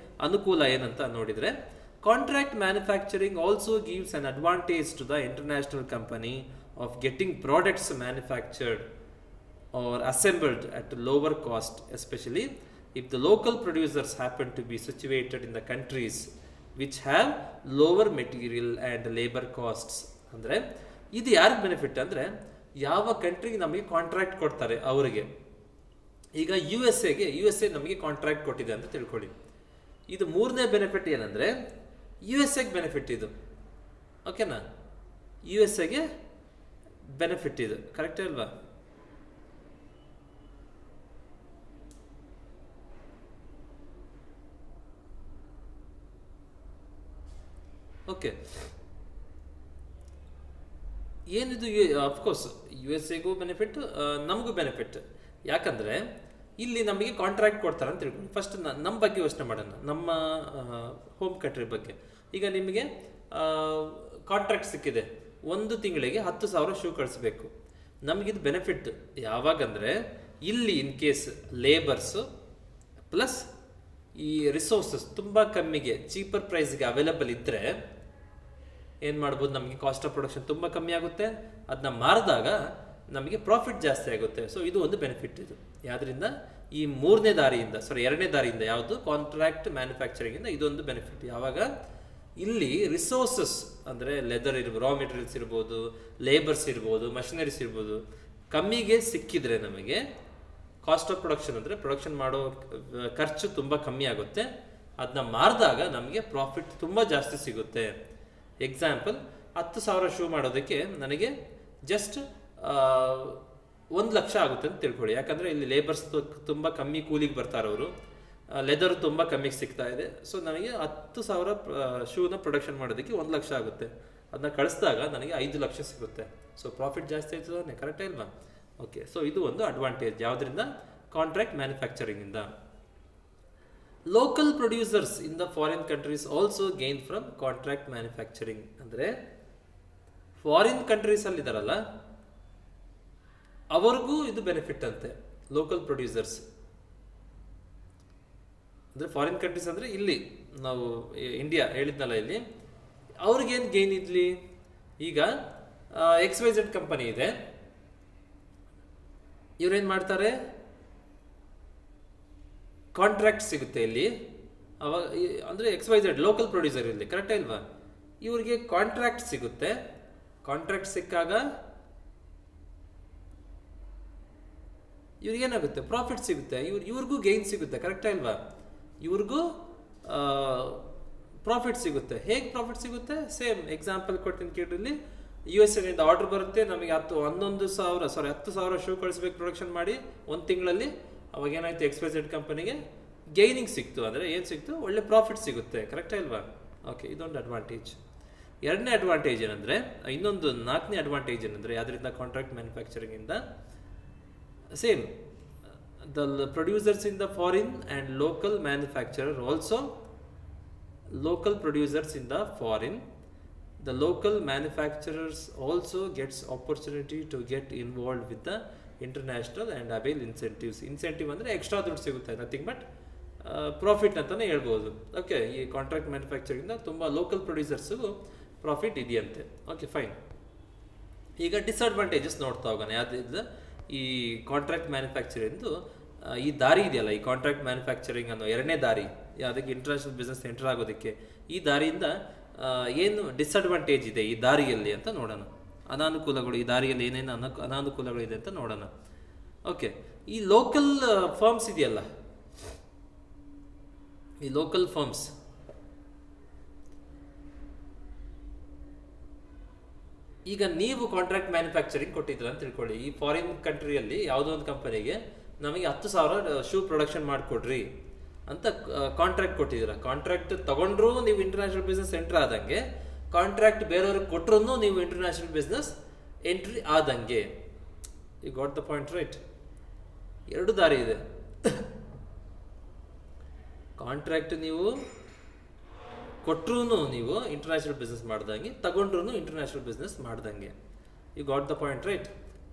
ಅನುಕೂಲ ಏನಂತ ನೋಡಿದರೆ, contract manufacturing also gives an advantage to the international company of getting products manufactured or assembled at a lower cost, especially if the local producers happen to be situated in the countries which have lower material and labor costs. ಅಂದರೆ ಇದು ಯಾರಿಗೆ benefit ಅಂದರೆ, ಯಾವ ಕಂಟ್ರಿಗೆ ನಮಗೆ contract ಕೊಡ್ತಾರೆ ಅವರಿಗೆ. ಈಗ U S A ನಮಗೆ ಕಾಂಟ್ರಾಕ್ಟ್ ಕೊಟ್ಟಿದೆ ಅಂತ ತಿಳ್ಕೊಳ್ಳಿ. ಇದು ಮೂರನೇ ಬೆನಿಫಿಟ್ ಏನಂದರೆ, ಯು ಎಸ್ ಎಗೆ ಬೆನಿಫಿಟ್ ಇದು, ಓಕೆನಾ? ಯು ಎಸ್ ಎಗೆ ಬೆನಿಫಿಟ್ ಇದು, ಕರೆಕ್ಟ್ ಅಲ್ವಾ? ಓಕೆ. ಏನಿದು? ಅಫ್ಕೋರ್ಸ್ ಯು ಎಸ್ ಎಗೂ ಬೆನಿಫಿಟ್, ನಮಗೂ ಬೆನಿಫಿಟ್. ಯಾಕಂದರೆ ಇಲ್ಲಿ ನಮಗೆ ಕಾಂಟ್ರಾಕ್ಟ್ ಕೊಡ್ತಾರೆ ಅಂತ ತಿಳ್ಕೊಂಡು, ಫಸ್ಟ್ ನಮ್ಮ ಬಗ್ಗೆ ಯೋಚನೆ ಮಾಡೋಣ, ನಮ್ಮ ಹೋಮ್ ಕಂಟ್ರಿ ಬಗ್ಗೆ. ಈಗ ನಿಮಗೆ ಕಾಂಟ್ರಾಕ್ಟ್ ಸಿಕ್ಕಿದೆ, 1 ತಿಂಗಳಿಗೆ 10,000 ಶೂ ಕಳಿಸ್ಬೇಕು. ನಮಗಿದು ಬೆನಿಫಿಟ್ ಯಾವಾಗಂದರೆ, ಇಲ್ಲಿ ಇನ್ ಕೇಸ್ ಲೇಬರ್ಸು ಪ್ಲಸ್ ಈ ರಿಸೋರ್ಸಸ್ ತುಂಬ ಕಮ್ಮಿಗೆ, ಚೀಪರ್ ಪ್ರೈಸ್ಗೆ ಅವೈಲಬಲ್ ಇದ್ದರೆ ಏನು ಮಾಡ್ಬೋದು, ನಮಗೆ ಕಾಸ್ಟ್ ಆಫ್ ಪ್ರೊಡಕ್ಷನ್ ತುಂಬ ಕಮ್ಮಿ ಆಗುತ್ತೆ, ಅದನ್ನ ಮಾರಿದಾಗ ನಮಗೆ ಪ್ರಾಫಿಟ್ ಜಾಸ್ತಿ ಆಗುತ್ತೆ. ಸೊ ಇದು ಒಂದು ಬೆನಿಫಿಟ್. ಇದು ಯಾವುದರಿಂದ? ಈ ಎರಡನೇ ದಾರಿಯಿಂದ, ಯಾವುದು? ಕಾಂಟ್ರಾಕ್ಟ್ ಮ್ಯಾನುಫ್ಯಾಕ್ಚರಿಂಗಿಂದ ಇದೊಂದು ಬೆನಿಫಿಟ್. ಯಾವಾಗ ಇಲ್ಲಿ ರಿಸೋರ್ಸಸ್ ಅಂದರೆ ಲೆದರ್ ಇರ್ಬೋದು, ರಾ ಮೆಟೀರಿಯಲ್ಸ್ ಇರ್ಬೋದು, ಲೇಬರ್ಸ್ ಇರ್ಬೋದು, ಮಷಿನರೀಸ್ ಇರ್ಬೋದು, ಕಮ್ಮಿಗೆ ಸಿಕ್ಕಿದ್ರೆ ನಮಗೆ ಕಾಸ್ಟ್ ಆಫ್ ಪ್ರೊಡಕ್ಷನ್ ಅಂದರೆ ಪ್ರೊಡಕ್ಷನ್ ಮಾಡೋ ಖರ್ಚು ತುಂಬ ಕಮ್ಮಿ ಆಗುತ್ತೆ, ಅದನ್ನ ಮಾರಿದಾಗ ನಮಗೆ ಪ್ರಾಫಿಟ್ ತುಂಬ ಜಾಸ್ತಿ ಸಿಗುತ್ತೆ. ಎಕ್ಸಾಂಪಲ್, 10,000 ಶೂ ಮಾಡೋದಕ್ಕೆ ನನಗೆ ಜಸ್ಟ್ 1 ಲಕ್ಷ ಆಗುತ್ತೆ ಅಂತ ತಿಳ್ಕೊಳ್ಳಿ. ಯಾಕಂದರೆ ಇಲ್ಲಿ ಲೇಬರ್ಸ್ ತುಂಬ ಕಮ್ಮಿ ಕೂಲಿಗೆ ಬರ್ತಾರವರು, ಲೆದರ್ ತುಂಬ ಕಮ್ಮಿಗೆ ಸಿಗ್ತಾ ಇದೆ. ಸೊ ನನಗೆ 10,000 ಶೂನ ಪ್ರೊಡಕ್ಷನ್ ಮಾಡೋದಕ್ಕೆ 1 ಲಕ್ಷ ಆಗುತ್ತೆ, ಅದನ್ನ ಕಳಿಸಿದಾಗ ನನಗೆ 5 ಲಕ್ಷ ಸಿಗುತ್ತೆ. ಸೊ ಪ್ರಾಫಿಟ್ ಜಾಸ್ತಿ ಆಯ್ತದೆ, ಕರೆಕ್ಟೇ ಇಲ್ವಾ? ಓಕೆ. ಸೊ ಇದು ಒಂದು ಅಡ್ವಾಂಟೇಜ್, ಯಾವುದರಿಂದ? ಕಾಂಟ್ರಾಕ್ಟ್ ಮ್ಯಾನುಫ್ಯಾಕ್ಚರಿಂಗಿಂದ. Local producers in the foreign countries also gain from contract manufacturing. ಅಂದರೆ ಫಾರಿನ್ ಕಂಟ್ರೀಸ್ ಅಲ್ಲಿ ಇದಾರಲ್ಲ, ಅವ್ರಿಗೂ ಇದು ಬೆನಿಫಿಟ್ ಅಂತೆ. ಲೋಕಲ್ ಪ್ರೊಡ್ಯೂಸರ್ಸ್ ಅಂದರೆ ಫಾರಿನ್ ಕಂಟ್ರೀಸ್ ಅಂದರೆ ಇಲ್ಲಿ ನಾವು ಇಂಡಿಯಾ ಹೇಳಿದ್ನಲ್ಲ, ಇಲ್ಲಿ ಅವ್ರಿಗೇನು ಗೇನ್ ಇದ್ಲಿ? ಈಗ XYZ ಕಂಪನಿ ಇದೆ, ಇವ್ರೇನು ಮಾಡ್ತಾರೆ, ಕಾಂಟ್ರಾಕ್ಟ್ ಸಿಗುತ್ತೆ ಇಲ್ಲಿ. ಅವಾಗ ಅಂದರೆ XYZ ಲೋಕಲ್ ಪ್ರೊಡ್ಯೂಸರ್ ಇಲ್ಲಿ, ಕರೆಕ್ಟೇ ಇಲ್ವಾ? ಇವ್ರಿಗೆ ಕಾಂಟ್ರಾಕ್ಟ್ ಸಿಗುತ್ತೆ. ಕಾಂಟ್ರಾಕ್ಟ್ ಸಿಕ್ಕಾಗ ಇವ್ರಿಗೇನಾಗುತ್ತೆ? ಪ್ರಾಫಿಟ್ ಸಿಗುತ್ತೆ, ಇವ್ರಿಗೂ ಗೇನ್ ಸಿಗುತ್ತೆ, ಕರೆಕ್ಟೇ ಇಲ್ವಾ? ಇವ್ರಿಗೂ ಪ್ರಾಫಿಟ್ ಸಿಗುತ್ತೆ. ಹೇಗೆ ಪ್ರಾಫಿಟ್ ಸಿಗುತ್ತೆ? ಸೇಮ್ ಎಕ್ಸಾಂಪಲ್ ಕೊಡ್ತೀನಿ ಕೇಳಿಲ್ಲಿ. USA ನಿಂದ ಆರ್ಡರ್ ಬರುತ್ತೆ, ನಮಗೆ 10,000 ಶೂ ಕಳಿಸ್ಬೇಕು ಪ್ರೊಡಕ್ಷನ್ ಮಾಡಿ 1 ತಿಂಗಳಲ್ಲಿ. ಅವಾಗ ಏನಾಯ್ತು? XYZ ಕಂಪನಿಗೆ ಗೈನಿಂಗ್ ಸಿಕ್ತು. ಅಂದರೆ ಏನು ಸಿಕ್ತು? ಒಳ್ಳೆ ಪ್ರಾಫಿಟ್ ಸಿಗುತ್ತೆ, ಕರೆಕ್ಟೇ ಇಲ್ವಾ? ಓಕೆ, ಇದೊಂದು ಅಡ್ವಾಂಟೇಜ್. ಎರಡನೇ ಅಡ್ವಾಂಟೇಜ್ ಏನಂದರೆ, ನಾಲ್ಕನೇ ಅಡ್ವಾಂಟೇಜ್ ಏನಂದರೆ, ಯಾವುದರಿಂದ? ಕಾಂಟ್ರಾಕ್ಟ್ ಮ್ಯಾನುಫ್ಯಾಕ್ಚರಿಂಗಿಂದ. Same, the producers in the foreign and local manufacturer also. Local producers in the foreign, the local manufacturers also gets opportunity to get involved with the international and avail incentives. Incentive ಅಂದರೆ extra ದುಡ್ಡು ಸಿಗುತ್ತೆ, nothing but profit ಅಂತಲೇ ಹೇಳ್ಬೋದು. Okay, ಈ contract ಮ್ಯಾನುಫ್ಯಾಕ್ಚರಿಂಗಿಂದ ತುಂಬ local ಪ್ರೊಡ್ಯೂಸರ್ಸ್ಗೂ profit ಇದೆಯಂತೆ. Okay, fine. ಈಗ disadvantages ನೋಡ್ತಾ ಹೋಗೋಣ. ಯಾವುದಿದೆ ಈ ಕಾಂಟ್ರಾಕ್ಟ್ ಮ್ಯಾನುಫ್ಯಾಕ್ಚರಿಂಗ್ದು? ಈ ದಾರಿ ಇದೆಯಲ್ಲ, ಈ ಕಾಂಟ್ರಾಕ್ಟ್ ಮ್ಯಾನುಫ್ಯಾಕ್ಚರಿಂಗ್ ಅನ್ನೋ ಎರಡನೇ ದಾರಿ, ಯಾವುದಕ್ಕೆ? ಇಂಟರ್ನ್ಯಾಷನಲ್ ಬಿಸ್ನೆಸ್ ಎಂಟರ್ ಆಗೋದಕ್ಕೆ. ಈ ದಾರಿಯಿಂದ ಏನು ಡಿಸ್ಅಡ್ವಾಂಟೇಜ್ ಇದೆ ಈ ದಾರಿಯಲ್ಲಿ ಅಂತ ನೋಡೋಣ. ಅನಾನುಕೂಲಗಳು, ಈ ದಾರಿಯಲ್ಲಿ ಏನೇನು ಅನಾನುಕೂಲಗಳು ಇದೆ ಅಂತ ನೋಡೋಣ. ಓಕೆ, ಈ ಲೋಕಲ್ ಫರ್ಮ್ಸ್ ಇದೆಯಲ್ಲ, ಈ ಲೋಕಲ್ ಫರ್ಮ್ಸ್ ಈಗ ನೀವು ಕಾಂಟ್ರಾಕ್ಟ್ ಮ್ಯಾನುಫ್ಯಾಕ್ಚರಿಂಗ್ ಕೊಟ್ಟಿದ್ರ ಅಂತ ತಿಳ್ಕೊಳ್ಳಿ. ಈ ಫಾರಿನ್ ಕಂಟ್ರಿಯಲ್ಲಿ ಯಾವುದೋ ಒಂದು ಕಂಪನಿಗೆ ನಮಗೆ 10,000 ಶೂ ಪ್ರೊಡಕ್ಷನ್ ಮಾಡಿಕೊಡ್ರಿ ಅಂತ ಕಾಂಟ್ರಾಕ್ಟ್ ಕೊಟ್ಟಿದ್ದೀರಾ. ಕಾಂಟ್ರಾಕ್ಟ್ ತಗೊಂಡ್ರು ನೀವು ಇಂಟರ್ನ್ಯಾಷನಲ್ ಬಿಸ್ನೆಸ್ ಎಂಟ್ರಿ ಆದಂಗೆ, ಕಾಂಟ್ರಾಕ್ಟ್ ಬೇರೆಯವ್ರಿಗೆ ಕೊಟ್ಟರು ನೀವು ಇಂಟರ್ನ್ಯಾಷನಲ್ ಬಿಸ್ನೆಸ್ ಎಂಟ್ರಿ ಆದಂಗೆ. You got the point right? ಎರಡು ದಾರಿ ಇದೆ. ಕಾಂಟ್ರಾಕ್ಟ್ ನೀವು ಕೊಟ್ಟರು ನೀವು ಇಂಟರ್ನ್ಯಾಷನಲ್ ಬಿಸ್ನೆಸ್ ಮಾಡ್ದಂಗೆ, ತಗೊಂಡ್ರು ಇಂಟರ್ನ್ಯಾಷನಲ್ ಬಿಸ್ನೆಸ್ ಮಾಡ್ದಂಗೆ. You got the point right?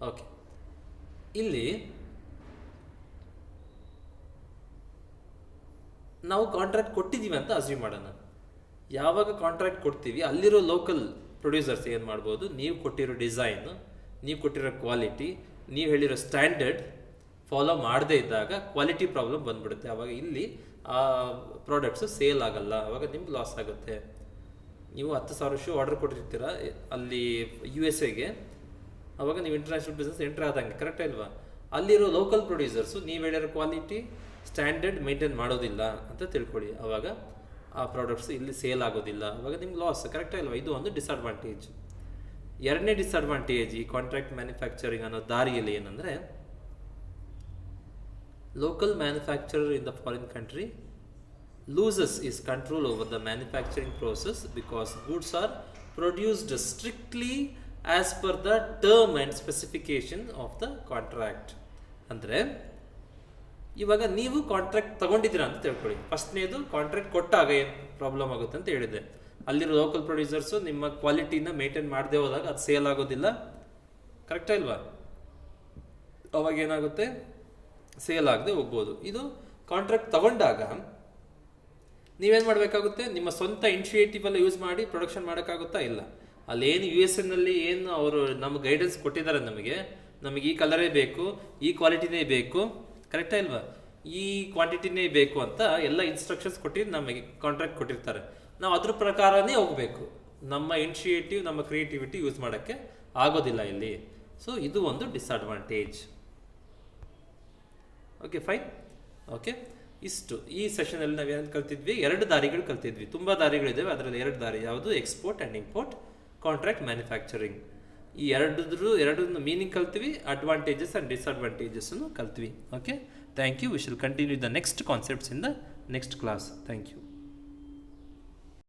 Okay, ಇಲ್ಲಿ ನಾವು ಕಾಂಟ್ರಾಕ್ಟ್ ಕೊಟ್ಟಿದ್ದೀವಿ ಅಂತ ಅಸ್ಯೂಮ್ ಮಾಡೋಣ. ಯಾವಾಗ ಕಾಂಟ್ರಾಕ್ಟ್ ಕೊಡ್ತೀವಿ ಅಲ್ಲಿರೋ ಲೋಕಲ್ ಪ್ರೊಡ್ಯೂಸರ್ಸ್ ಏನು ಮಾಡ್ಬೋದು, ನೀವು ಕೊಟ್ಟಿರೋ ಡಿಸೈನ್, ನೀವು ಕೊಟ್ಟಿರೋ ಕ್ವಾಲಿಟಿ, ನೀವು ಹೇಳಿರೋ ಸ್ಟ್ಯಾಂಡರ್ಡ್ ಫಾಲೋ ಮಾಡದೇ ಇದ್ದಾಗ ಕ್ವಾಲಿಟಿ ಪ್ರಾಬ್ಲಮ್ ಬಂದ್ಬಿಡುತ್ತೆ. ಆವಾಗ ಇಲ್ಲಿ ಆ ಪ್ರಾಡಕ್ಟ್ಸು ಸೇಲ್ ಆಗಲ್ಲ, ಆವಾಗ ನಿಮ್ಗೆ ಲಾಸ್ ಆಗುತ್ತೆ. ನೀವು 10,000 ಶೂ ಆರ್ಡರ್ ಕೊಟ್ಟಿರ್ತೀರ ಅಲ್ಲಿ USA, ಆವಾಗ ನೀವು ಇಂಟರ್ನ್ಯಾಷನಲ್ ಬಿಸ್ನೆಸ್ ಎಂಟ್ರ್ ಆದಂಗೆ, ಕರೆಕ್ಟ್ ಇಲ್ವಾ? ಅಲ್ಲಿರೋ ಲೋಕಲ್ ಪ್ರೊಡ್ಯೂಸರ್ಸು ನೀವು ಹೇಳಿರೋ ಕ್ವಾಲಿಟಿ ಸ್ಟ್ಯಾಂಡರ್ಡ್ ಮೇಂಟೈನ್ ಮಾಡೋದಿಲ್ಲ ಅಂತ ತಿಳ್ಕೊಳ್ಳಿ. ಆವಾಗ ಆ ಪ್ರಾಡಕ್ಟ್ಸ್ ಇಲ್ಲಿ ಸೇಲ್ ಆಗೋದಿಲ್ಲ, ಆವಾಗ ನಿಮ್ಗೆ ಲಾಸ್, ಕರೆಕ್ಟ್ ಇಲ್ವಾ? ಇದು ಒಂದು ಡಿಸ್ಅಡ್ವಾಂಟೇಜ್. ಎರಡನೇ ಡಿಸ್ಅಡ್ವಾಂಟೇಜ್ ಈ ಕಾಂಟ್ರಾಕ್ಟ್ ಮ್ಯಾನುಫ್ಯಾಕ್ಚರಿಂಗ್ ಅನ್ನೋ ದಾರಿಯಲ್ಲಿ ಏನಂದರೆ, local manufacturer in the foreign country loses his control over the manufacturing process because goods are produced strictly as per the term and specification of the contract. ಅಂದರೆ ಇವಾಗ ನೀವು contract ತಗೊಂಡಿದ್ದೀರಾ ಅಂತ ತಿಳ್ಕೊಳ್ಳಿ. ಫಸ್ಟ್ನೇದು contract ಕೊಟ್ಟಾಗ ಏನು ಪ್ರಾಬ್ಲಮ್ ಆಗುತ್ತೆ ಅಂತ ಹೇಳಿದೆ. ಅಲ್ಲಿರೋ ಲೋಕಲ್ ಪ್ರೊಡ್ಯೂಸರ್ಸು ನಿಮ್ಮ ಕ್ವಾಲಿಟಿನ ಮೇಂಟೈನ್ ಮಾಡದೆ ಹೋದಾಗ ಅದು ಸೇಲ್ ಆಗೋದಿಲ್ಲ, ಕರೆಕ್ಟಾ ಇಲ್ವಾ? ಅವಾಗ ಏನಾಗುತ್ತೆ, ಸೇಲ್ ಆಗದೆ ಹೋಗ್ಬೋದು. ಇದು ಕಾಂಟ್ರಾಕ್ಟ್ ತಗೊಂಡಾಗ ನೀವೇನು ಮಾಡಬೇಕಾಗುತ್ತೆ, ನಿಮ್ಮ ಸ್ವಂತ ಇನಿಷಿಯೇಟಿವ್ ಎಲ್ಲ ಯೂಸ್ ಮಾಡಿ ಪ್ರೊಡಕ್ಷನ್ ಮಾಡೋಕ್ಕಾಗುತ್ತಾ? ಇಲ್ಲ. ಅಲ್ಲೇನು US ಏನು ಅವರು ನಮ್ಗೆ ಗೈಡೆನ್ಸ್ ಕೊಟ್ಟಿದ್ದಾರೆ, ನಮಗೆ ಈ ಕಲರೇ ಬೇಕು, ಈ ಕ್ವಾಲಿಟಿನೇ ಬೇಕು, ಕರೆಕ್ಟಾ ಇಲ್ವಾ? ಈ ಕ್ವಾಂಟಿಟಿನೇ ಬೇಕು ಅಂತ ಎಲ್ಲ ಇನ್ಸ್ಟ್ರಕ್ಷನ್ಸ್ ಕೊಟ್ಟಿದ್ದು ನಮಗೆ ಕಾಂಟ್ರಾಕ್ಟ್ ಕೊಟ್ಟಿರ್ತಾರೆ. ನಾವು ಅದ್ರ ಪ್ರಕಾರನೇ ಹೋಗಬೇಕು. ನಮ್ಮ ಇನಿಷಿಯೇಟಿವ್, ನಮ್ಮ ಕ್ರಿಯೇಟಿವಿಟಿ ಯೂಸ್ ಮಾಡೋಕ್ಕೆ ಆಗೋದಿಲ್ಲ ಇಲ್ಲಿ. ಸೊ ಇದು ಒಂದು ಡಿಸ್ಅಡ್ವಾಂಟೇಜ್. Okay, fine. ಓಕೆ, ಇಷ್ಟು ಈ ಸೆಷನಲ್ಲಿ ನಾವೇನು ಕಲ್ತಿದ್ವಿ, 2 ದಾರಿಗಳು ಕಲ್ತಿದ್ವಿ. ತುಂಬ ದಾರಿಗಳಿದ್ದಾವೆ, ಅದರಲ್ಲಿ 2 ದಾರಿ ಯಾವುದು, export and import, contract manufacturing. ಈ ಎರಡನ್ನು ಮೀನಿಂಗ್ ಕಲ್ತೀವಿ, ಅಡ್ವಾಂಟೇಜಸ್ ಆ್ಯಂಡ್ ಡಿಸ್ಅಡ್ವಾಂಟೇಜಸ್ಸನ್ನು ಕಲ್ತೀವಿ. Okay, thank you. We shall continue the next concepts in the next class. Thank you.